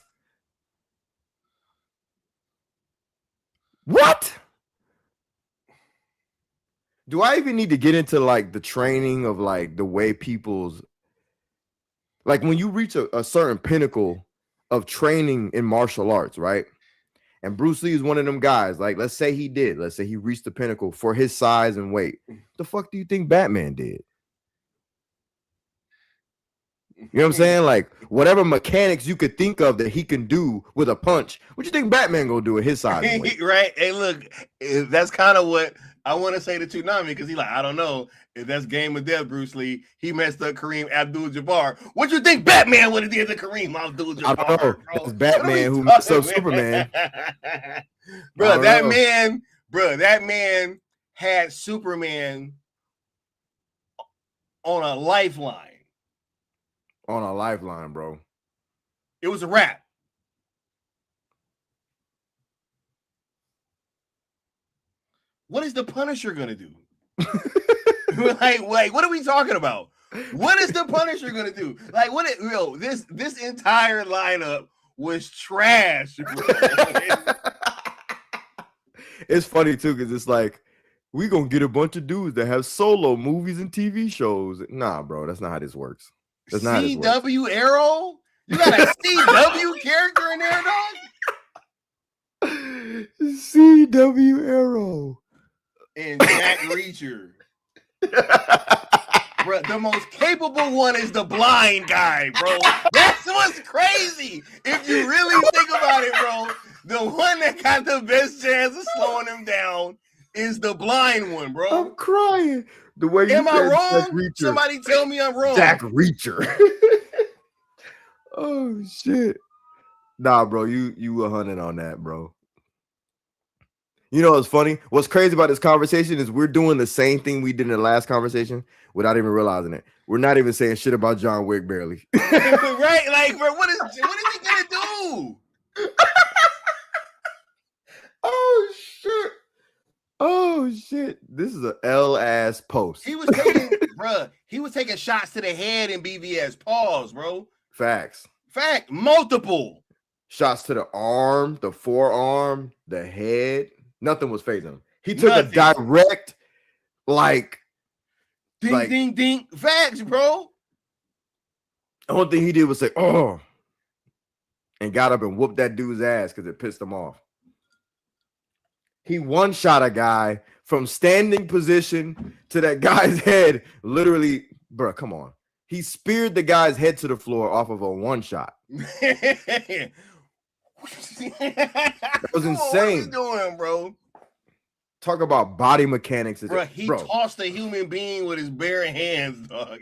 What? Do I even need to get into like the training of like the way people's, like when you reach a certain pinnacle of training in martial arts, right? And Bruce Lee is one of them guys. Like, let's say he did. Let's say he reached the pinnacle for his size and weight. The fuck do you think Batman did? You know what I'm saying? Like, whatever mechanics you could think of that he can do with a punch, what you think Batman gonna do at his size and weight? Right? Hey, look, that's kind of what I want to say to Toonami, because he's like, I don't know if that's game of death, Bruce Lee. He messed up Kareem Abdul-Jabbar. What you think Batman would have did to Kareem Abdul-Jabbar? I don't know. Bro? It's Batman who messed up Superman. Bro, that man had Superman on a lifeline. On a lifeline, bro. It was a wrap. What is the Punisher gonna do? like, what are we talking about? What is the Punisher gonna do? Like, this entire lineup was trash. It's funny too, because it's like we gonna get a bunch of dudes that have solo movies and TV shows. Nah, bro, that's not how this works. That's not CW Arrow? You got a CW character in there, dog? CW Arrow. And Jack Reacher. Bro, the most capable one is the blind guy, bro. That's what's crazy. If you really think about it, bro, the one that got the best chance of slowing him down is the blind one, bro. I'm crying. The way Am I wrong? Somebody tell me I'm wrong. Jack Reacher. Oh shit. Nah, bro, you 100 on that, bro. You know what's funny? What's crazy about this conversation is we're doing the same thing we did in the last conversation without even realizing it. We're not even saying shit about John Wick barely. Right? Like, bro, what is he gonna do? Oh shit. Oh shit. This is a L-ass post. He was taking shots to the head in BVS. Pause, bro. Facts. Multiple. Shots to the arm, the forearm, the head. Nothing was phasing him. He took a direct, ding, ding. Facts, bro. The only thing he did was say, "Oh," and got up and whooped that dude's ass because it pissed him off. He one-shot a guy from standing position to that guy's head. Literally, bro, come on. He speared the guy's head to the floor off of a one-shot. That was insane. What are we doing, bro? Talk about body mechanics. Bro, he tossed a human being with his bare hands, dog.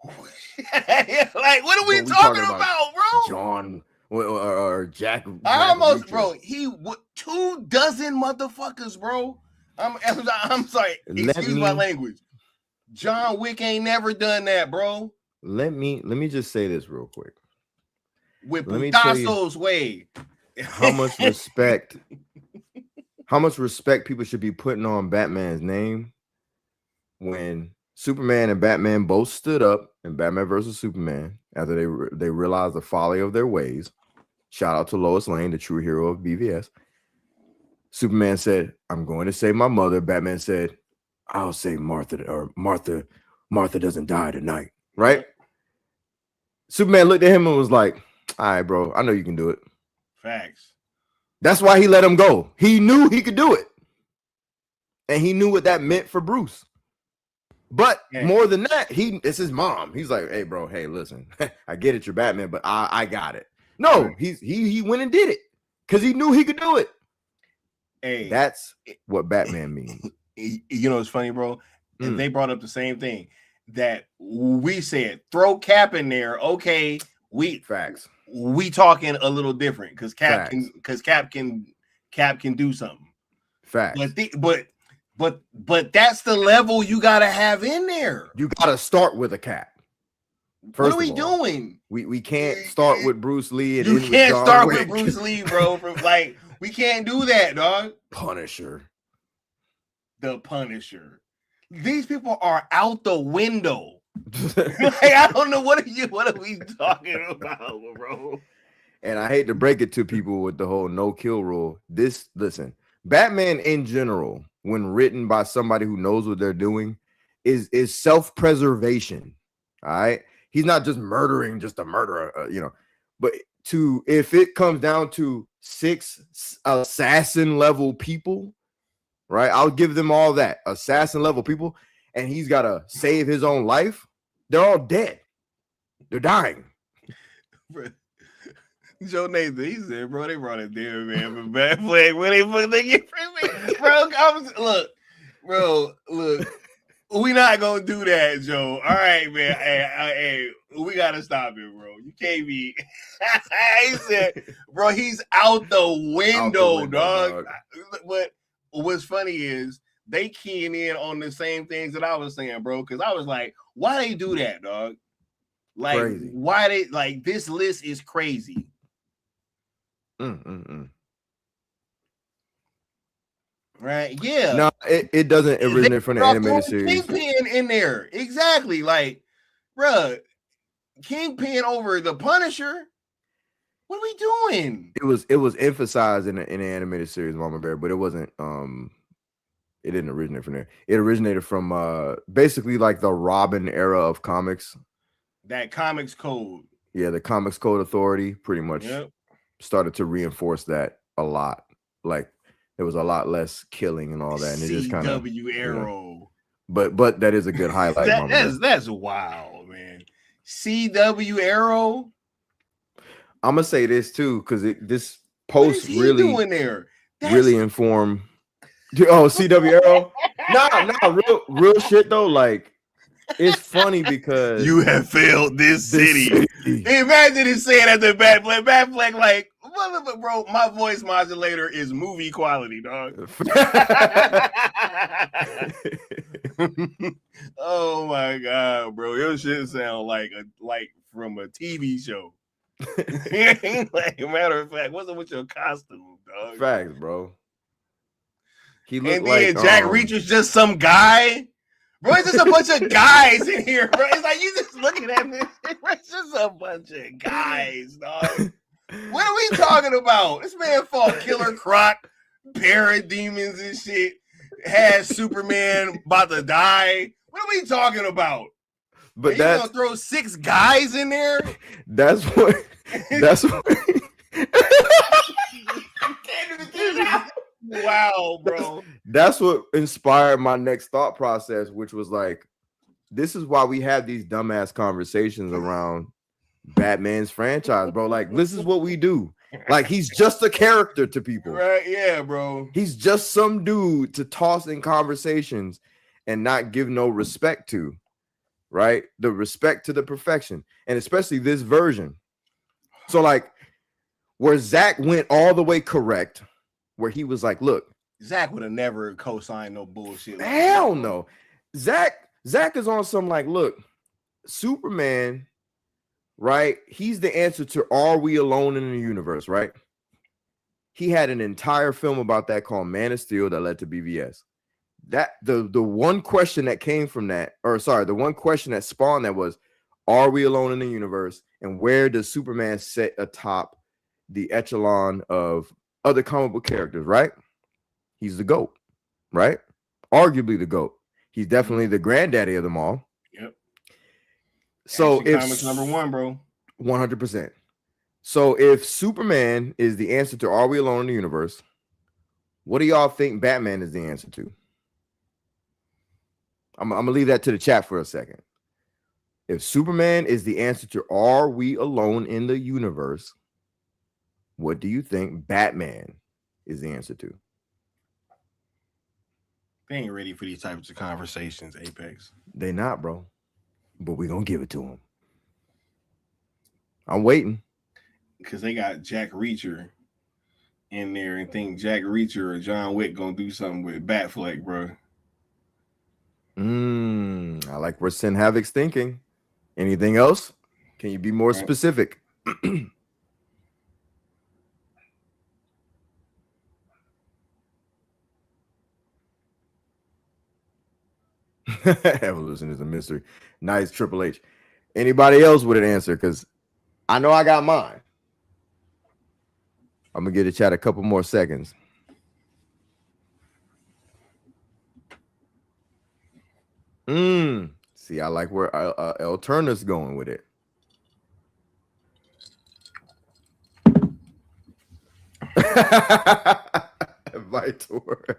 Like, what are we talking about, bro? John or Jack. I almost, bro. He 24 motherfuckers, bro. I'm sorry. Excuse my language. John Wick ain't never done that, bro. Let me just say this real quick. With Picasso's way. How much respect people should be putting on Batman's name when Superman and Batman both stood up in Batman versus Superman after they realized the folly of their ways. Shout out to Lois Lane, the true hero of BVS. Superman said, "I'm going to save my mother." Batman said, "I'll save Martha," or Martha doesn't die tonight, right? Superman looked at him and was like, "All right, bro, I know you can do it." Facts. That's why he let him go. He knew he could do it. And he knew what that meant for Bruce. But more than that, it's his mom. He's like, "Hey, bro, hey, listen, I get it, you're Batman, but I got it." No, he went and did it because he knew he could do it. Hey, that's what Batman means. You know, it's funny, bro. And they brought up the same thing that we said. Throw Cap in there, okay? Facts. We talking a little different because Cap can do something. Facts. But that's the level you gotta have in there. You gotta start with a Cap. What are we doing? We can't start with Bruce Lee. You can't start with Bruce Lee, bro. Like, we can't do that, dog. Punisher. The Punisher. These people are out the window. Like, I don't know what are we talking about, bro? And I hate to break it to people with the whole no kill rule. Listen, Batman in general, when written by somebody who knows what they're doing, is self-preservation. All right. He's not just murdering just a murderer, but if it comes down to 6 assassin level people, right? I'll give them all that assassin level people, and he's got to save his own life. They're all dead. They're dying. Joe Nathan, he said, "Bro, they brought it there, man. But bad flag, when they put they get bro, look. We not gonna do that, Joe. All right, man. Hey, we gotta stop it, bro. You can't be. He said, bro, he's out the window, dog. But what's funny is they keying in on the same things that I was saying, bro. Because I was like, why they do that, dog? Like, crazy. Why they like this list is crazy. Right? Yeah. No, it doesn't originate from the animated series. Kingpin in there, exactly. Like, bruh, Kingpin over the Punisher. What are we doing? It was emphasized in the animated series, Mama Bear, but it wasn't. It didn't originate from there. It originated from basically like the Robin era of comics. That Comics Code. Yeah, the Comics Code Authority pretty much started to reinforce that a lot. Like, there was a lot less killing and all that, and it just kind of Arrow. But that is a good highlight. That's wild, man. CW Arrow. I'm gonna say this too, because this post really doing there? Really informed. Oh, CW Arrow. Nah, real shit though. Like, it's funny because you have failed this city. Imagine it saying at the Batfleck, like, bro, my voice modulator is movie quality, dog. Oh my god, bro, your shit sound like from a TV show. Like, matter of fact, what's up with your costume, dog? Facts, bro. He looked and then Jack Reacher's just some guy. Bro, it's just a bunch of guys in here, bro. It's like you just looking at this. It's just a bunch of guys, dog. What are we talking about? This man fought Killer Croc, parademons and shit. Had Superman about to die. What are we talking about? But you gonna throw 6 guys in there? That's what. That's what. Wow, bro. That's what inspired my next thought process, which was like, this is why we have these dumbass conversations around Batman's franchise, bro. Like, this is what we do. Like, he's just a character to people. Right? Yeah, bro. He's just some dude to toss in conversations and not give no respect to, right? The respect to the perfection, and especially this version. So, like, where Zach went all the way correct, where he was like, look, Zach would have never co-signed no bullshit. Hell no. Zach is on some like, look, Superman, right? He's the answer to Are We Alone in the Universe, right? He had an entire film about that called Man of Steel that led to BVS. That the one question that came from that, or sorry, the one question that spawned that was, are we alone in the universe? And where does Superman sit atop the echelon of other comic book characters, right? He's the GOAT, right? Arguably the GOAT. He's definitely the granddaddy of them all. Yep. So if comics #1, bro. 100%. So if Superman is the answer to Are We Alone in the Universe, what do y'all think Batman is the answer to? I'm gonna leave that to the chat for a second. If Superman is the answer to Are We Alone in the Universe, what do you think Batman is the answer to? They ain't ready for these types of conversations, Apex. They not, bro. But we gonna give it to them. I'm waiting. Because they got Jack Reacher in there and think Jack Reacher or John Wick gonna do something with Batfleck, bro. I like where Sin Havoc's thinking. Anything else? Can you be more specific? Evolution is a mystery. Nice, Triple H. Anybody else with an answer? Because I know I got mine. I'm gonna give the chat a couple more seconds. See, I like where El Turner's going with it. Vitor.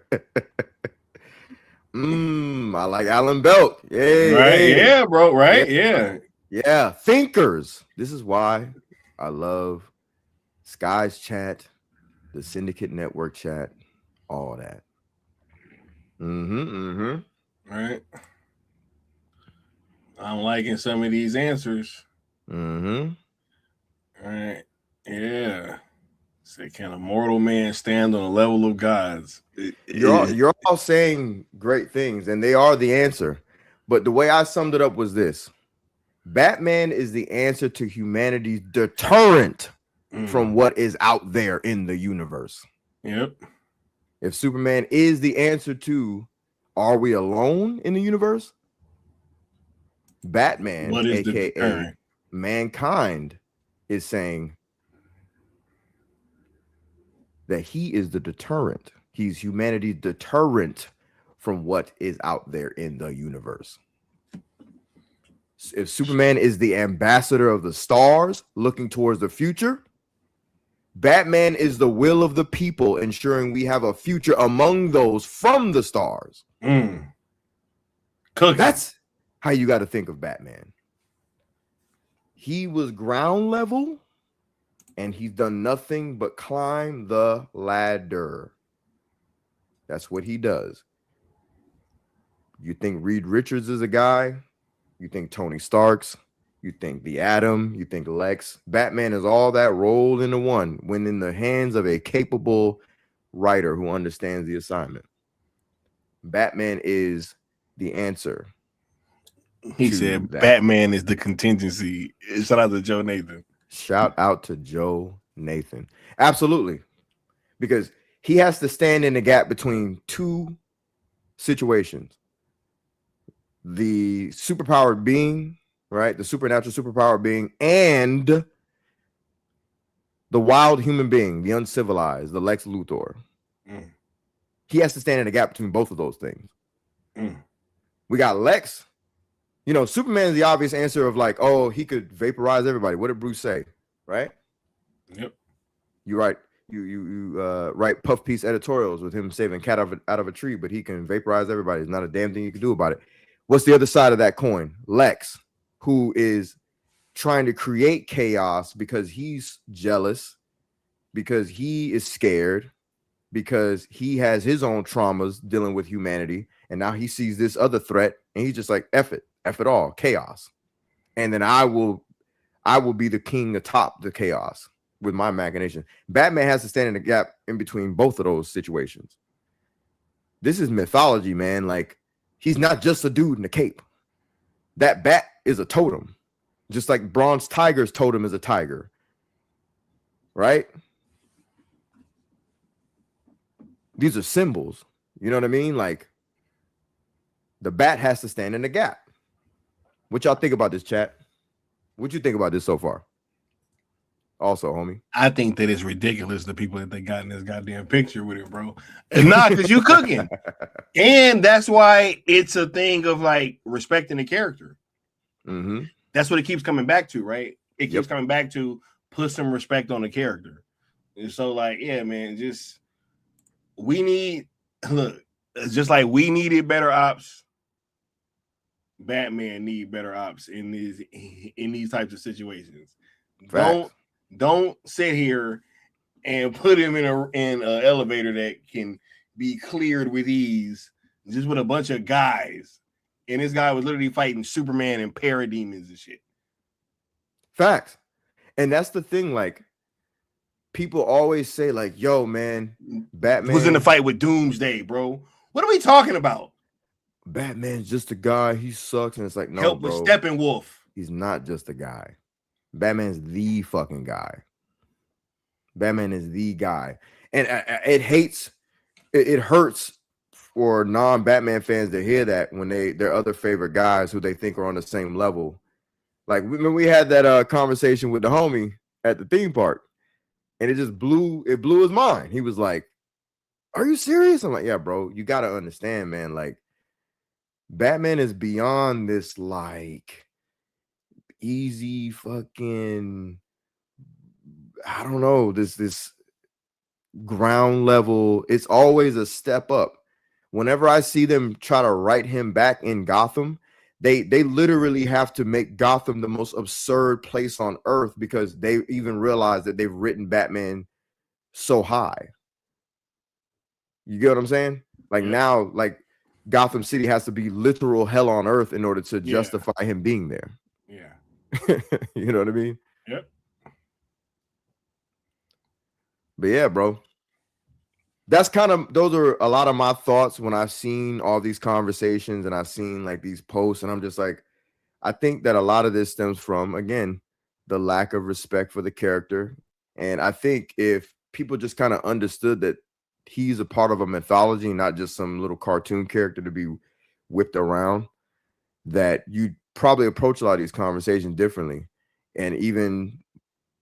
I like Alan Belk. Yeah, right. Yeah, bro. Right. Yeah. Thinkers. This is why I love Sky's chat, the Syndicate Network chat, all that. Right. I'm liking some of these answers. All right. Yeah. Say, can a mortal man stand on the level of gods? You're all saying great things, and they are the answer. But the way I summed it up was this: Batman is the answer to humanity's deterrent from what is out there in the universe. Yep. If Superman is the answer to Are We Alone in the Universe? Batman, aka mankind, is saying that he is the deterrent. He's humanity's deterrent from what is out there in the universe. If Superman is the ambassador of the stars looking towards the future, Batman is the will of the people, ensuring we have a future among those from the stars. That's how you got to think of Batman. He was ground level, and he's done nothing but climb the ladder. That's what he does. You think Reed Richards is a guy? You think Tony Stark's? You think the Atom? You think Lex? Batman is all that rolled into one when in the hands of a capable writer who understands the assignment. Batman is the answer. He said Batman is the contingency. Shout out to Joe Nathan. Shout out to Joe Nathan. Absolutely. Because he has to stand in the gap between two situations. The superpowered being, right? The supernatural superpowered being, and the wild human being, the uncivilized, the Lex Luthor. He has to stand in the gap between both of those things. We got Lex, You know, Superman is the obvious answer of like, oh, he could vaporize everybody. What did Bruce say? Right? Yep. You write write puff piece editorials with him saving cat out of a tree, but he can vaporize everybody. There's not a damn thing you can do about it. What's the other side of that coin? Lex, who is trying to create chaos because he's jealous, because he is scared, because he has his own traumas dealing with humanity, and now he sees this other threat, and he's just like, F it all, chaos. And then I will be the king atop the chaos with my machination. Batman has to stand in the gap in between both of those situations. This is mythology, man. Like, he's not just a dude in a cape. That bat is a totem, just like Bronze Tiger's totem is a tiger, right? These are symbols. You know what I mean? Like, the bat has to stand in the gap. What y'all think about this, chat? What you think about this so far? Also, homie, I think that it's ridiculous the people that they got in this goddamn picture with it, bro. And not because you cooking, and that's why it's a thing of like respecting the character. Mm-hmm. That's what it keeps coming back to, right? It keeps coming back to put some respect on the character. And so, like, yeah, man, just we need just like we needed better ops. Batman need better ops in these types of situations. Facts. Don't sit here and put him in an elevator that can be cleared with ease, just with a bunch of guys. And this guy was literally fighting Superman and parademons and shit. Facts. And that's the thing. Like, people always say, like, yo, man, Batman was in the fight with Doomsday, bro. What are we talking about? Batman's just a guy. He sucks. And it's like, no, help with Steppenwolf. He's not just a guy. Batman's the fucking guy. Batman is the guy. And it hurts for non-Batman fans to hear that when their other favorite guys who they think are on the same level. Like, when we had that conversation with the homie at the theme park, and it blew his mind. He was like, are you serious? I'm like, yeah, bro, you got to understand, man. Like, Batman is beyond this, like, easy fucking, I don't know, this ground level. It's always a step up. Whenever I see them try to write him back in Gotham, they literally have to make Gotham the most absurd place on earth because they even realize that they've written Batman so high. You get what I'm saying? Like, now, like, Gotham City has to be literal hell on earth in order to justify him being there. Yeah. You know what I mean? Yep. But yeah, bro. Those are a lot of my thoughts when I've seen all these conversations and I've seen like these posts, and I'm just like, I think that a lot of this stems from, again, the lack of respect for the character. And I think if people just kind of understood that he's a part of a mythology, not just some little cartoon character to be whipped around, that you'd probably approach a lot of these conversations differently. And even,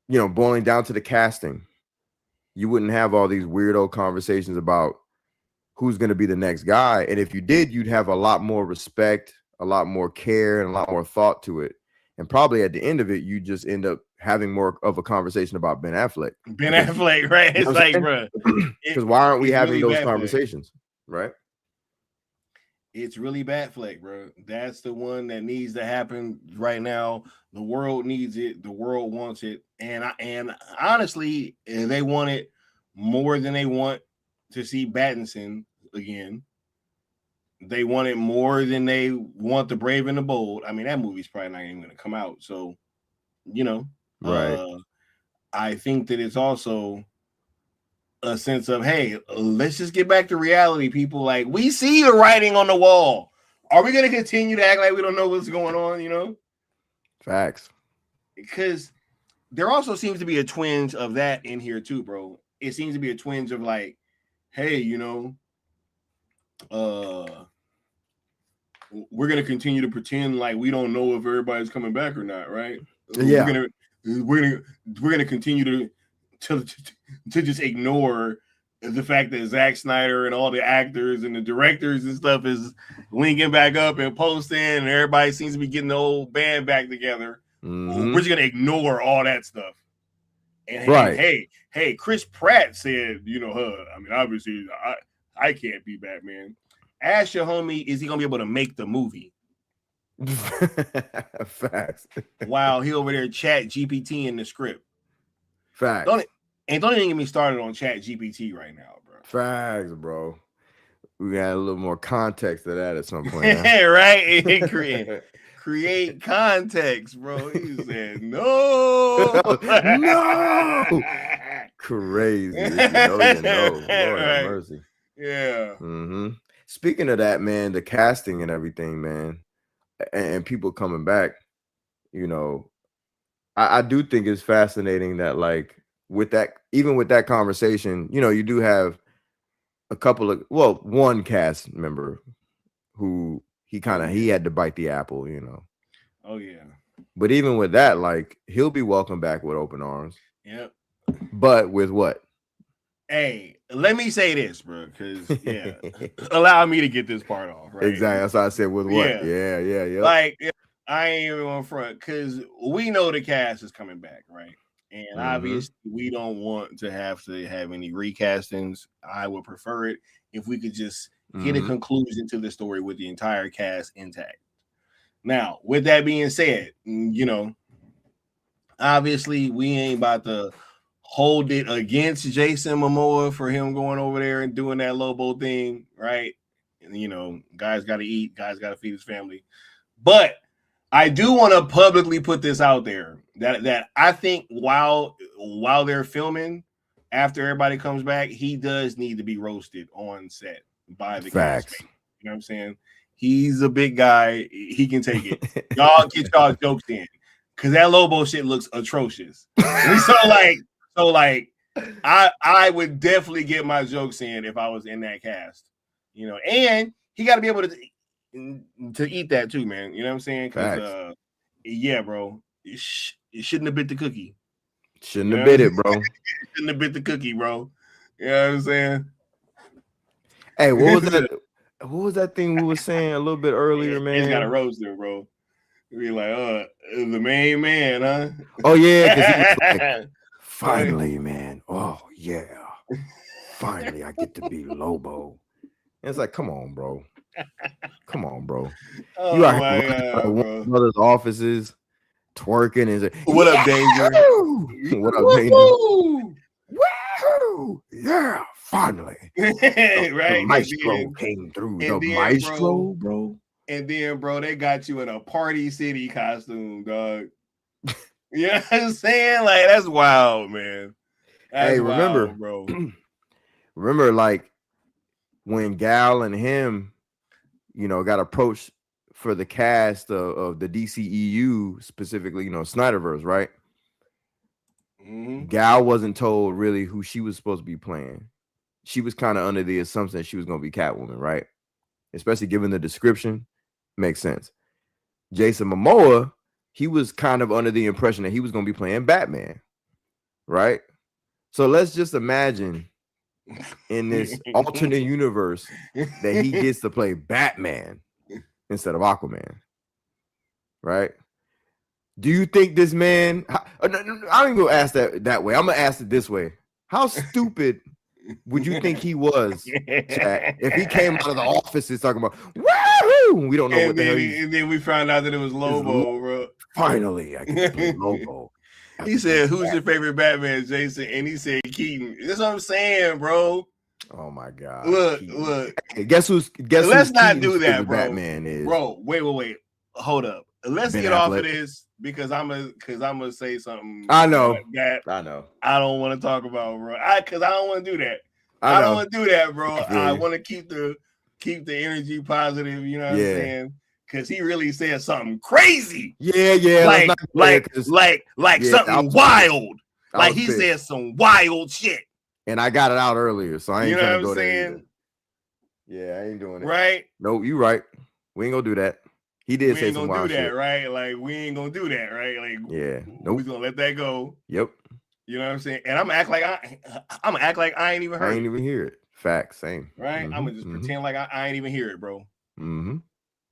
boiling down to the casting, you wouldn't have all these weirdo conversations about who's going to be the next guy. And if you did, you'd have a lot more respect, a lot more care, and a lot more thought to it. And probably at the end of it, you just end up having more of a conversation about Ben Affleck. Affleck, right? It's like, bro, because why aren't we having really those conversations, right? It's really Batfleck, bro. That's the one that needs to happen right now. The world needs it. The world wants it. And honestly, they want it more than they want to see Pattinson again. They want it more than they want The Brave and the Bold. I mean, that movie's probably not even going to come out. So, right. I think that it's also a sense of, hey, let's just get back to reality, people. Like, we see the writing on the wall. Are we going to continue to act like we don't know what's going on, Facts. Because there also seems to be a twinge of that in here too, bro. It seems to be a twinge of like, hey, we're going to continue to pretend like we don't know if everybody's coming back or not, right? Yeah. We're going to continue to just ignore the fact that Zack Snyder and all the actors and the directors and stuff is linking back up and posting, and everybody seems to be getting the old band back together. Mhm. We're just gonna ignore all that stuff. And, Right. and hey, Chris Pratt said, I mean, obviously, I can't be Batman. Ask your homie, is he gonna be able to make the movie? Facts. While he over there chat GPT in the script. Facts. Don't even get me started on chat GPT right now, bro. Facts, bro. We got a little more context to that at some point. Right? Create context, bro. He said no. No. Crazy. If you know, you know. Lord have mercy. Yeah. Mm-hmm. Speaking of that, man, the casting and everything, man, and people coming back, I do think it's fascinating that, like, with that conversation, you do have a couple of, one cast member who he had to bite the apple, Oh yeah. But even with that, like, he'll be welcomed back with open arms. Yep. But with what? Hey, let me say this, bro, because allow me to get this part off, right? Exactly. That's what I said. With what? Yeah. Like, I ain't even on front, because we know the cast is coming back, right? And obviously, we don't want to have any recastings. I would prefer it if we could just get a conclusion to the story with the entire cast intact. Now, with that being said, obviously, we ain't about to hold it against Jason Momoa for him going over there and doing that Lobo thing, right? And, guys got to eat, guys got to feed his family. But I do want to publicly put this out there that I think while they're filming, after everybody comes back, he does need to be roasted on set by the Facts. cast. You know what I'm saying? He's a big guy. He can take it. Y'all get y'all jokes in, because that Lobo shit looks atrocious. So I would definitely get my jokes in if I was in that cast. And he got to be able to eat that too, man. You know what I'm saying? Because yeah, bro, it shouldn't have bit the cookie. Shouldn't have bit it, bro. Shouldn't have bit the cookie, bro. You know what I'm saying? Hey, what was that? What was that thing we were saying a little bit earlier, man? He's got a roaster, bro. Be like, the main man, huh? Oh yeah, because he was like, finally, man. Oh yeah, finally, I get to be Lobo. And it's like, come on, bro. Come on, bro. Oh, you are my God, bro. Brothers' offices twerking and say, what up, Danger? What up, Danger? Woohoo! Yeah, finally. Right? The maestro came through. The maestro, bro. And then, bro, they got you in a Party City costume, dog. You know what I'm saying? Like, that's wild, man. That's remember, wild, bro. Remember, like, when Gal and him, got approached for the cast of the DCEU, specifically, Snyderverse, right? Gal wasn't told really who she was supposed to be playing. She was kind of under the assumption that she was going to be Catwoman, right? Especially given the description. Makes sense. Jason Momoa, he was kind of under the impression that he was going to be playing Batman, right? So let's just imagine in this alternate universe that he gets to play Batman instead of Aquaman, right? Do you think this man, I don't even go ask that way. I'm going to ask it this way. How stupid would you think he was, Chad, if he came out of the offices talking about, woohoo, we don't know what the hell and then we found out that it was Lobo, bro. Finally, I get to play Lobo. He said, who's your favorite Batman, Jason? And he said, Keaton. That's what I'm saying, bro. Oh, my God. Look. Hey, guess let's not Keaton's do that, bro. Batman is. Bro, wait. Hold up. Let's Ben get Affleck. off of this, because I'm gonna say something. I know. That I know. I don't want to talk about, bro. Because I don't want to do that. I don't want to do that, bro. I want to keep the energy positive. You know what I'm saying? Because he really said something crazy. Yeah. Like something wild. Like he said some wild shit. And I got it out earlier, so I ain't gonna go there. Yeah, I ain't doing it. Right? No, you right. We ain't gonna do that. He did say some wild shit. Right? Like, we ain't gonna do that, right? Like, yeah. Nope. We gonna let that go. Yep. You know what I'm saying? And I'm gonna act like I ain't even heard. I ain't even hear it. Facts, same. Right? I'm gonna just pretend like I ain't even hear it, bro. Mm-hmm.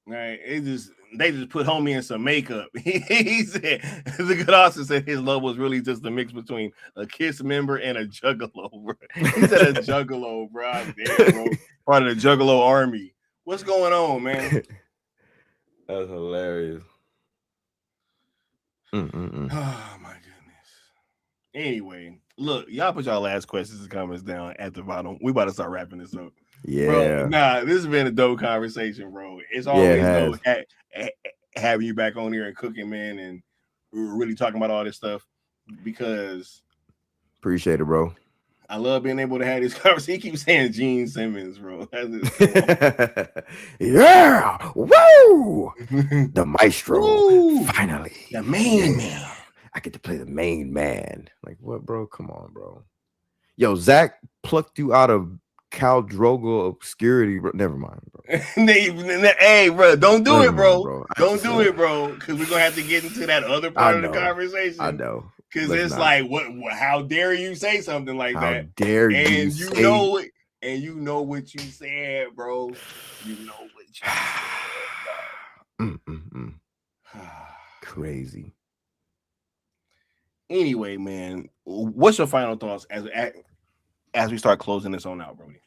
Right? They just put homie in some makeup. He said the good author said his Lobo was really just a mix between a Kiss member and a Juggalo, bro. He said a Juggalo, bro. I'm dead, bro. Part of the Juggalo army. What's going on, man? That's hilarious. Oh my goodness. Anyway, look, y'all put y'all last questions and comments down at the bottom. We about to start wrapping this up. Yeah. Bro, nah, this has been a dope conversation, bro. It's always dope having you back on here and cooking, man, and we're really talking about all this stuff because appreciate it, bro. I love being able to have this conversation. He keeps saying Gene Simmons, bro. Yeah, woo! The maestro, Woo! finally, the main man. I get to play the main man. Like what, bro? Come on, bro. Yo, Zach plucked you out of Khal Drogo obscurity, bro. Never mind, bro. Hey, bro, don't do it, bro. Don't do it, bro, because we're gonna have to get into that other part of the conversation. I know, because it's not. Like, what? How dare you say something like that? How dare you? And you know it. And you know what you said, bro. You know what you said. Crazy. Anyway, man, what's your final thoughts as we start closing this on out, Brody?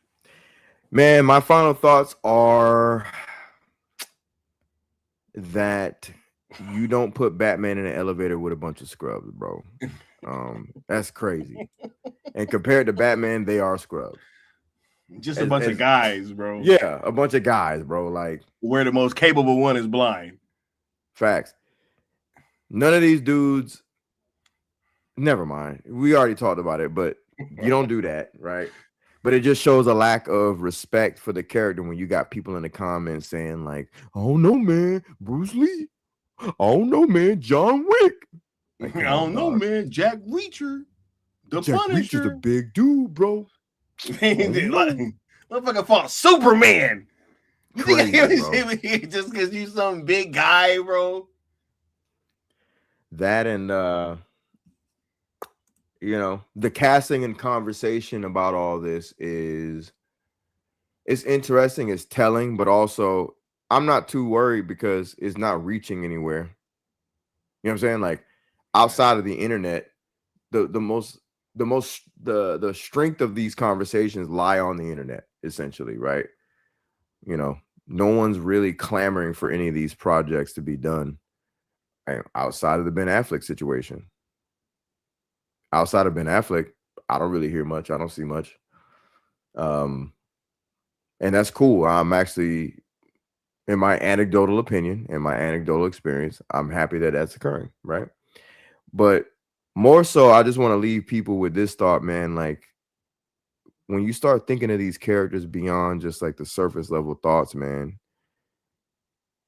Man, my final thoughts are that you don't put Batman in an elevator with a bunch of scrubs, bro. That's crazy. And compared to Batman, they are scrubs. Just a bunch of guys, bro. Yeah, a bunch of guys, bro. Like, where the most capable one is blind. Facts. None of these dudes. Never mind. We already talked about it, but you don't do that, right? But it just shows a lack of respect for the character when you got people in the comments saying like, "Oh no, man, Bruce Lee. Oh no, man, John Wick. Like, I don't know, man, Jack Reacher, the Jack Punisher, Reacher's a big dude, bro. Motherfucker fought Superman. Crazy, bro. Just because you some big guy, bro." That and you know, the casting and conversation about all this it's interesting, it's telling, but also I'm not too worried because it's not reaching anywhere. You know what I'm saying? Like outside of the internet, the strength of these conversations lie on the internet, essentially, right? You know, no one's really clamoring for any of these projects to be done outside of the Ben Affleck situation. Outside of Ben Affleck, I don't really hear much. I don't see much. And that's cool. I'm actually, in my anecdotal opinion, in my anecdotal experience, I'm happy that that's occurring, right? But more so, I just want to leave people with this thought, man. Like, when you start thinking of these characters beyond just like the surface level thoughts, man,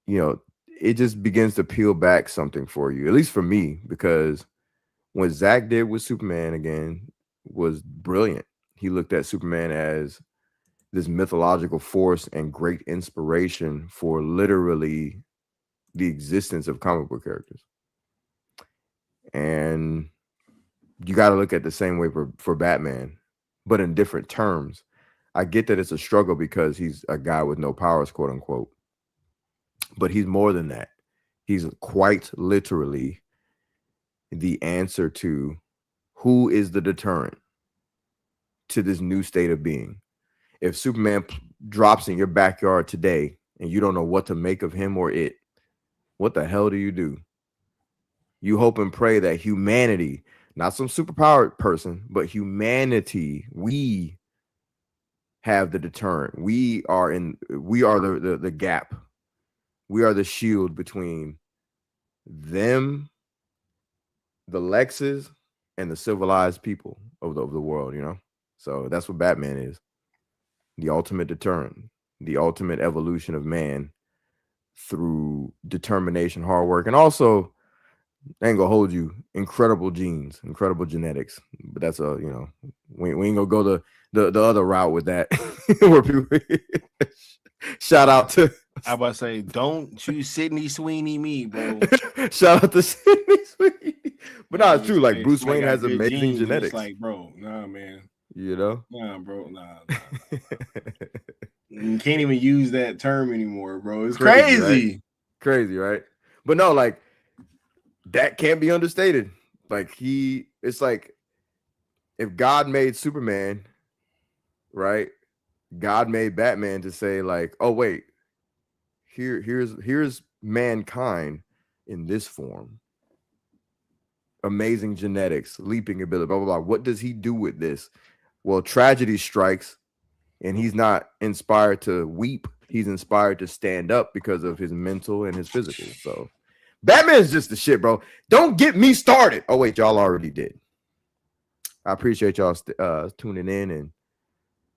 you know, it just begins to peel back something for you, at least for me, because what Zach did with Superman again was brilliant. He looked at Superman as this mythological force and great inspiration for literally the existence of comic book characters. And you got to look at the same way for Batman, but in different terms. I get that it's a struggle because he's a guy with no powers, quote unquote. But he's more than that. He's quite literally the answer to who is the deterrent to this new state of being. If Superman drops in your backyard today and you don't know what to make of him or it, what the hell do? You hope and pray that humanity, not some superpowered person, but humanity, we have the deterrent. We are the gap. We are the shield between them, the Lexes, and the civilized people of the world, you know? So that's what Batman is. The ultimate deterrent, the ultimate evolution of man through determination, hard work, and also, I ain't gonna hold you, incredible genes, incredible genetics. But that's we ain't gonna go the other route with that. Where people shout out to I about to say, don't you Sydney Sweeney me, bro. Shout out to Sydney Sweeney. But no, it's true. Like Bruce Wayne has amazing genes. genetics. It's like, bro, nah, man. You know? Nah, bro, nah. You can't even use that term anymore, bro. It's crazy. Right? Crazy, right? But no, like that can't be understated. Like it's like if God made Superman, right? God made Batman to say, like, oh, wait, here's mankind in this form. Amazing genetics, leaping ability, blah, blah, blah. What does he do with this? Well, tragedy strikes, and he's not inspired to weep. He's inspired to stand up because of his mental and his physical. So Batman's just the shit, bro. Don't get me started. Oh, wait, y'all already did. I appreciate y'all tuning in and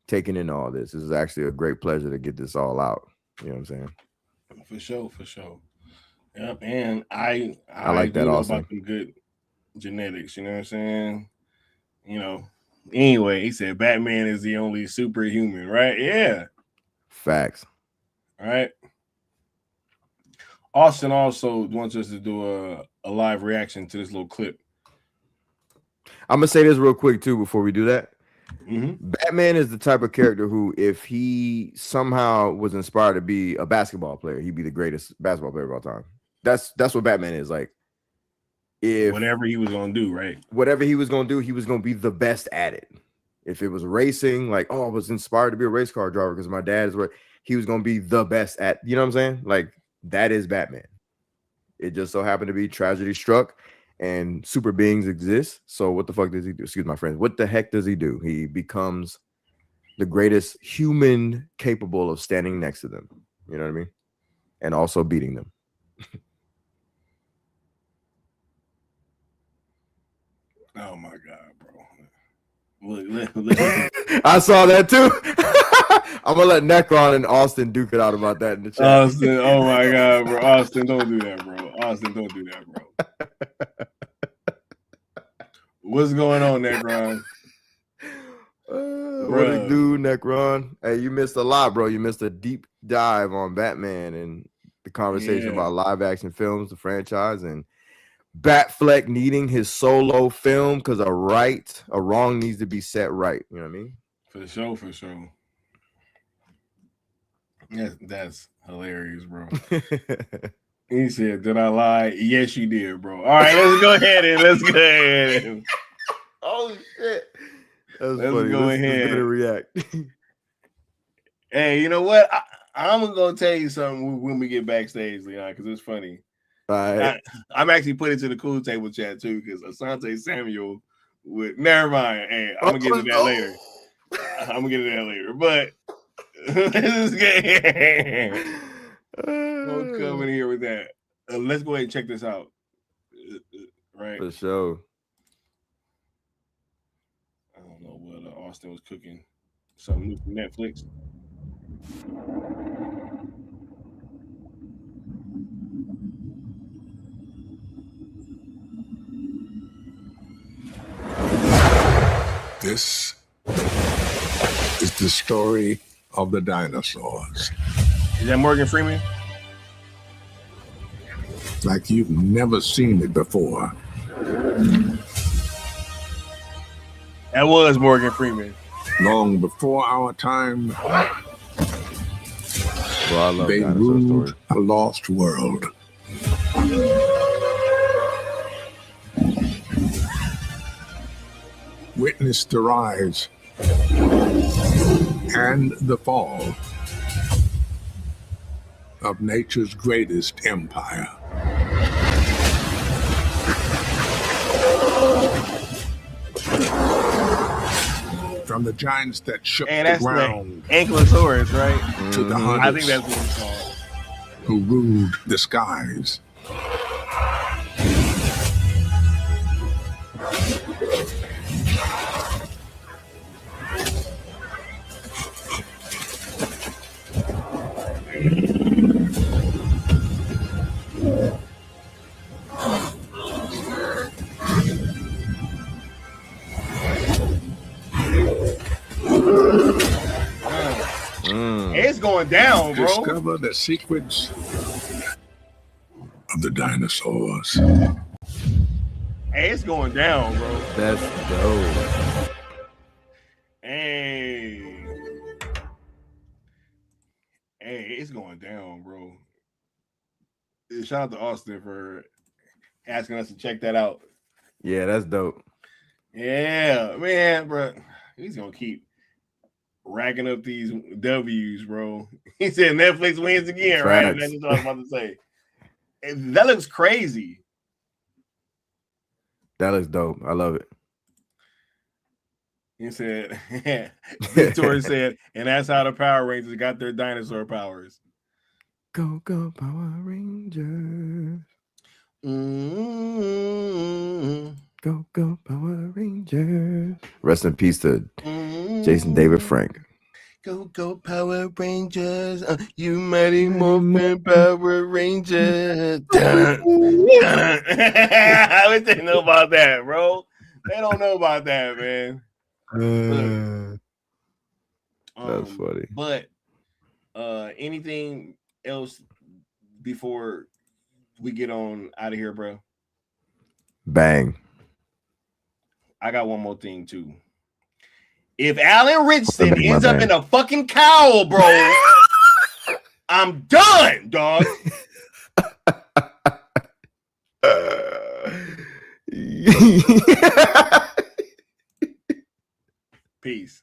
taking in all this. This is actually a great pleasure to get this all out. You know what I'm saying? For sure. Yep, and I like that also. About some good genetics, you know what I'm saying? You know, anyway, he said Batman is the only superhuman, right? Yeah. Facts. All right. Austin also wants us to do a live reaction to this little clip. I'm gonna say this real quick too before we do that. Mm-hmm. Batman is the type of character who, if he somehow was inspired to be a basketball player, he'd be the greatest basketball player of all time. That's what Batman is. Like, if whatever he was gonna do, right? Whatever he was gonna do, he was gonna be the best at it. If it was racing, like, oh, I was inspired to be a race car driver because my dad is where he was gonna be the best at. You know what I'm saying? Like, that is Batman. It just so happened to be tragedy struck. And super beings exist. So what the fuck does he do? Excuse my friends. What the heck does he do? He becomes the greatest human capable of standing next to them. You know what I mean? And also beating them. Oh my God, bro. Look. I saw that too. I'm gonna let Necron and Austin duke it out about that in the chat. Austin, oh my God, bro. Austin, don't do that, bro. Austin, don't do that, bro. What's going on, Necron? What it do, Necron? Hey, you missed a lot, bro. You missed a deep dive on Batman and the conversation about live action films, the franchise, and Batfleck needing his solo film because a wrong needs to be set right. You know what I mean? For sure. That's hilarious, bro. He said, "Did I lie?" Yes, you did, bro. All right, let's go ahead. Oh shit! That's let's funny. Go ahead and react. Hey, you know what? I'm gonna tell you something when we get backstage, Leon, because it's funny. All right. I'm actually putting it to the cool table chat too, because Asante Samuel would. Never mind. Hey, I'm gonna get to that later. But let's get. Don't come in here with that. Let's go ahead and check this out. Right. For sure. I don't know what Austin was cooking. Something new from Netflix. This is the story of the dinosaurs. Is that Morgan Freeman? Like you've never seen it before. That was Morgan Long before our time, they ruled a lost world. Witness the rise and the fall of nature's greatest empire. From the giants that shook the ground, Ankylosaurus, right? To the hunters, I think that's what it's called, who ruled the skies. it's going down, bro. Discover the secrets of the dinosaurs. Hey, it's going down, bro. That's dope. Hey, it's going down, bro. Shout out to Austin for asking us to check that out. Yeah, that's dope. Yeah, man, bro. He's gonna keep racking up these W's, bro. He said Netflix wins again, Facts. right? That's what I was about to say. That looks crazy. That looks dope. I love it. He said, Victoria said, and that's how the Power Rangers got their dinosaur powers. Go, go, Power Rangers. Mm-hmm. Go, go, Power Rangers. Rest in peace to Jason David Frank. Go, go, Power Rangers. You mighty morphin' Power Rangers. I wish they know about that, bro. They don't know about that, man. That's funny. But anything else before we get on out of here, bro? Bang. I got one more thing too. If Alan Richardson Make my ends up bang. in a fucking cowl, bro, I'm done, dog. Peace.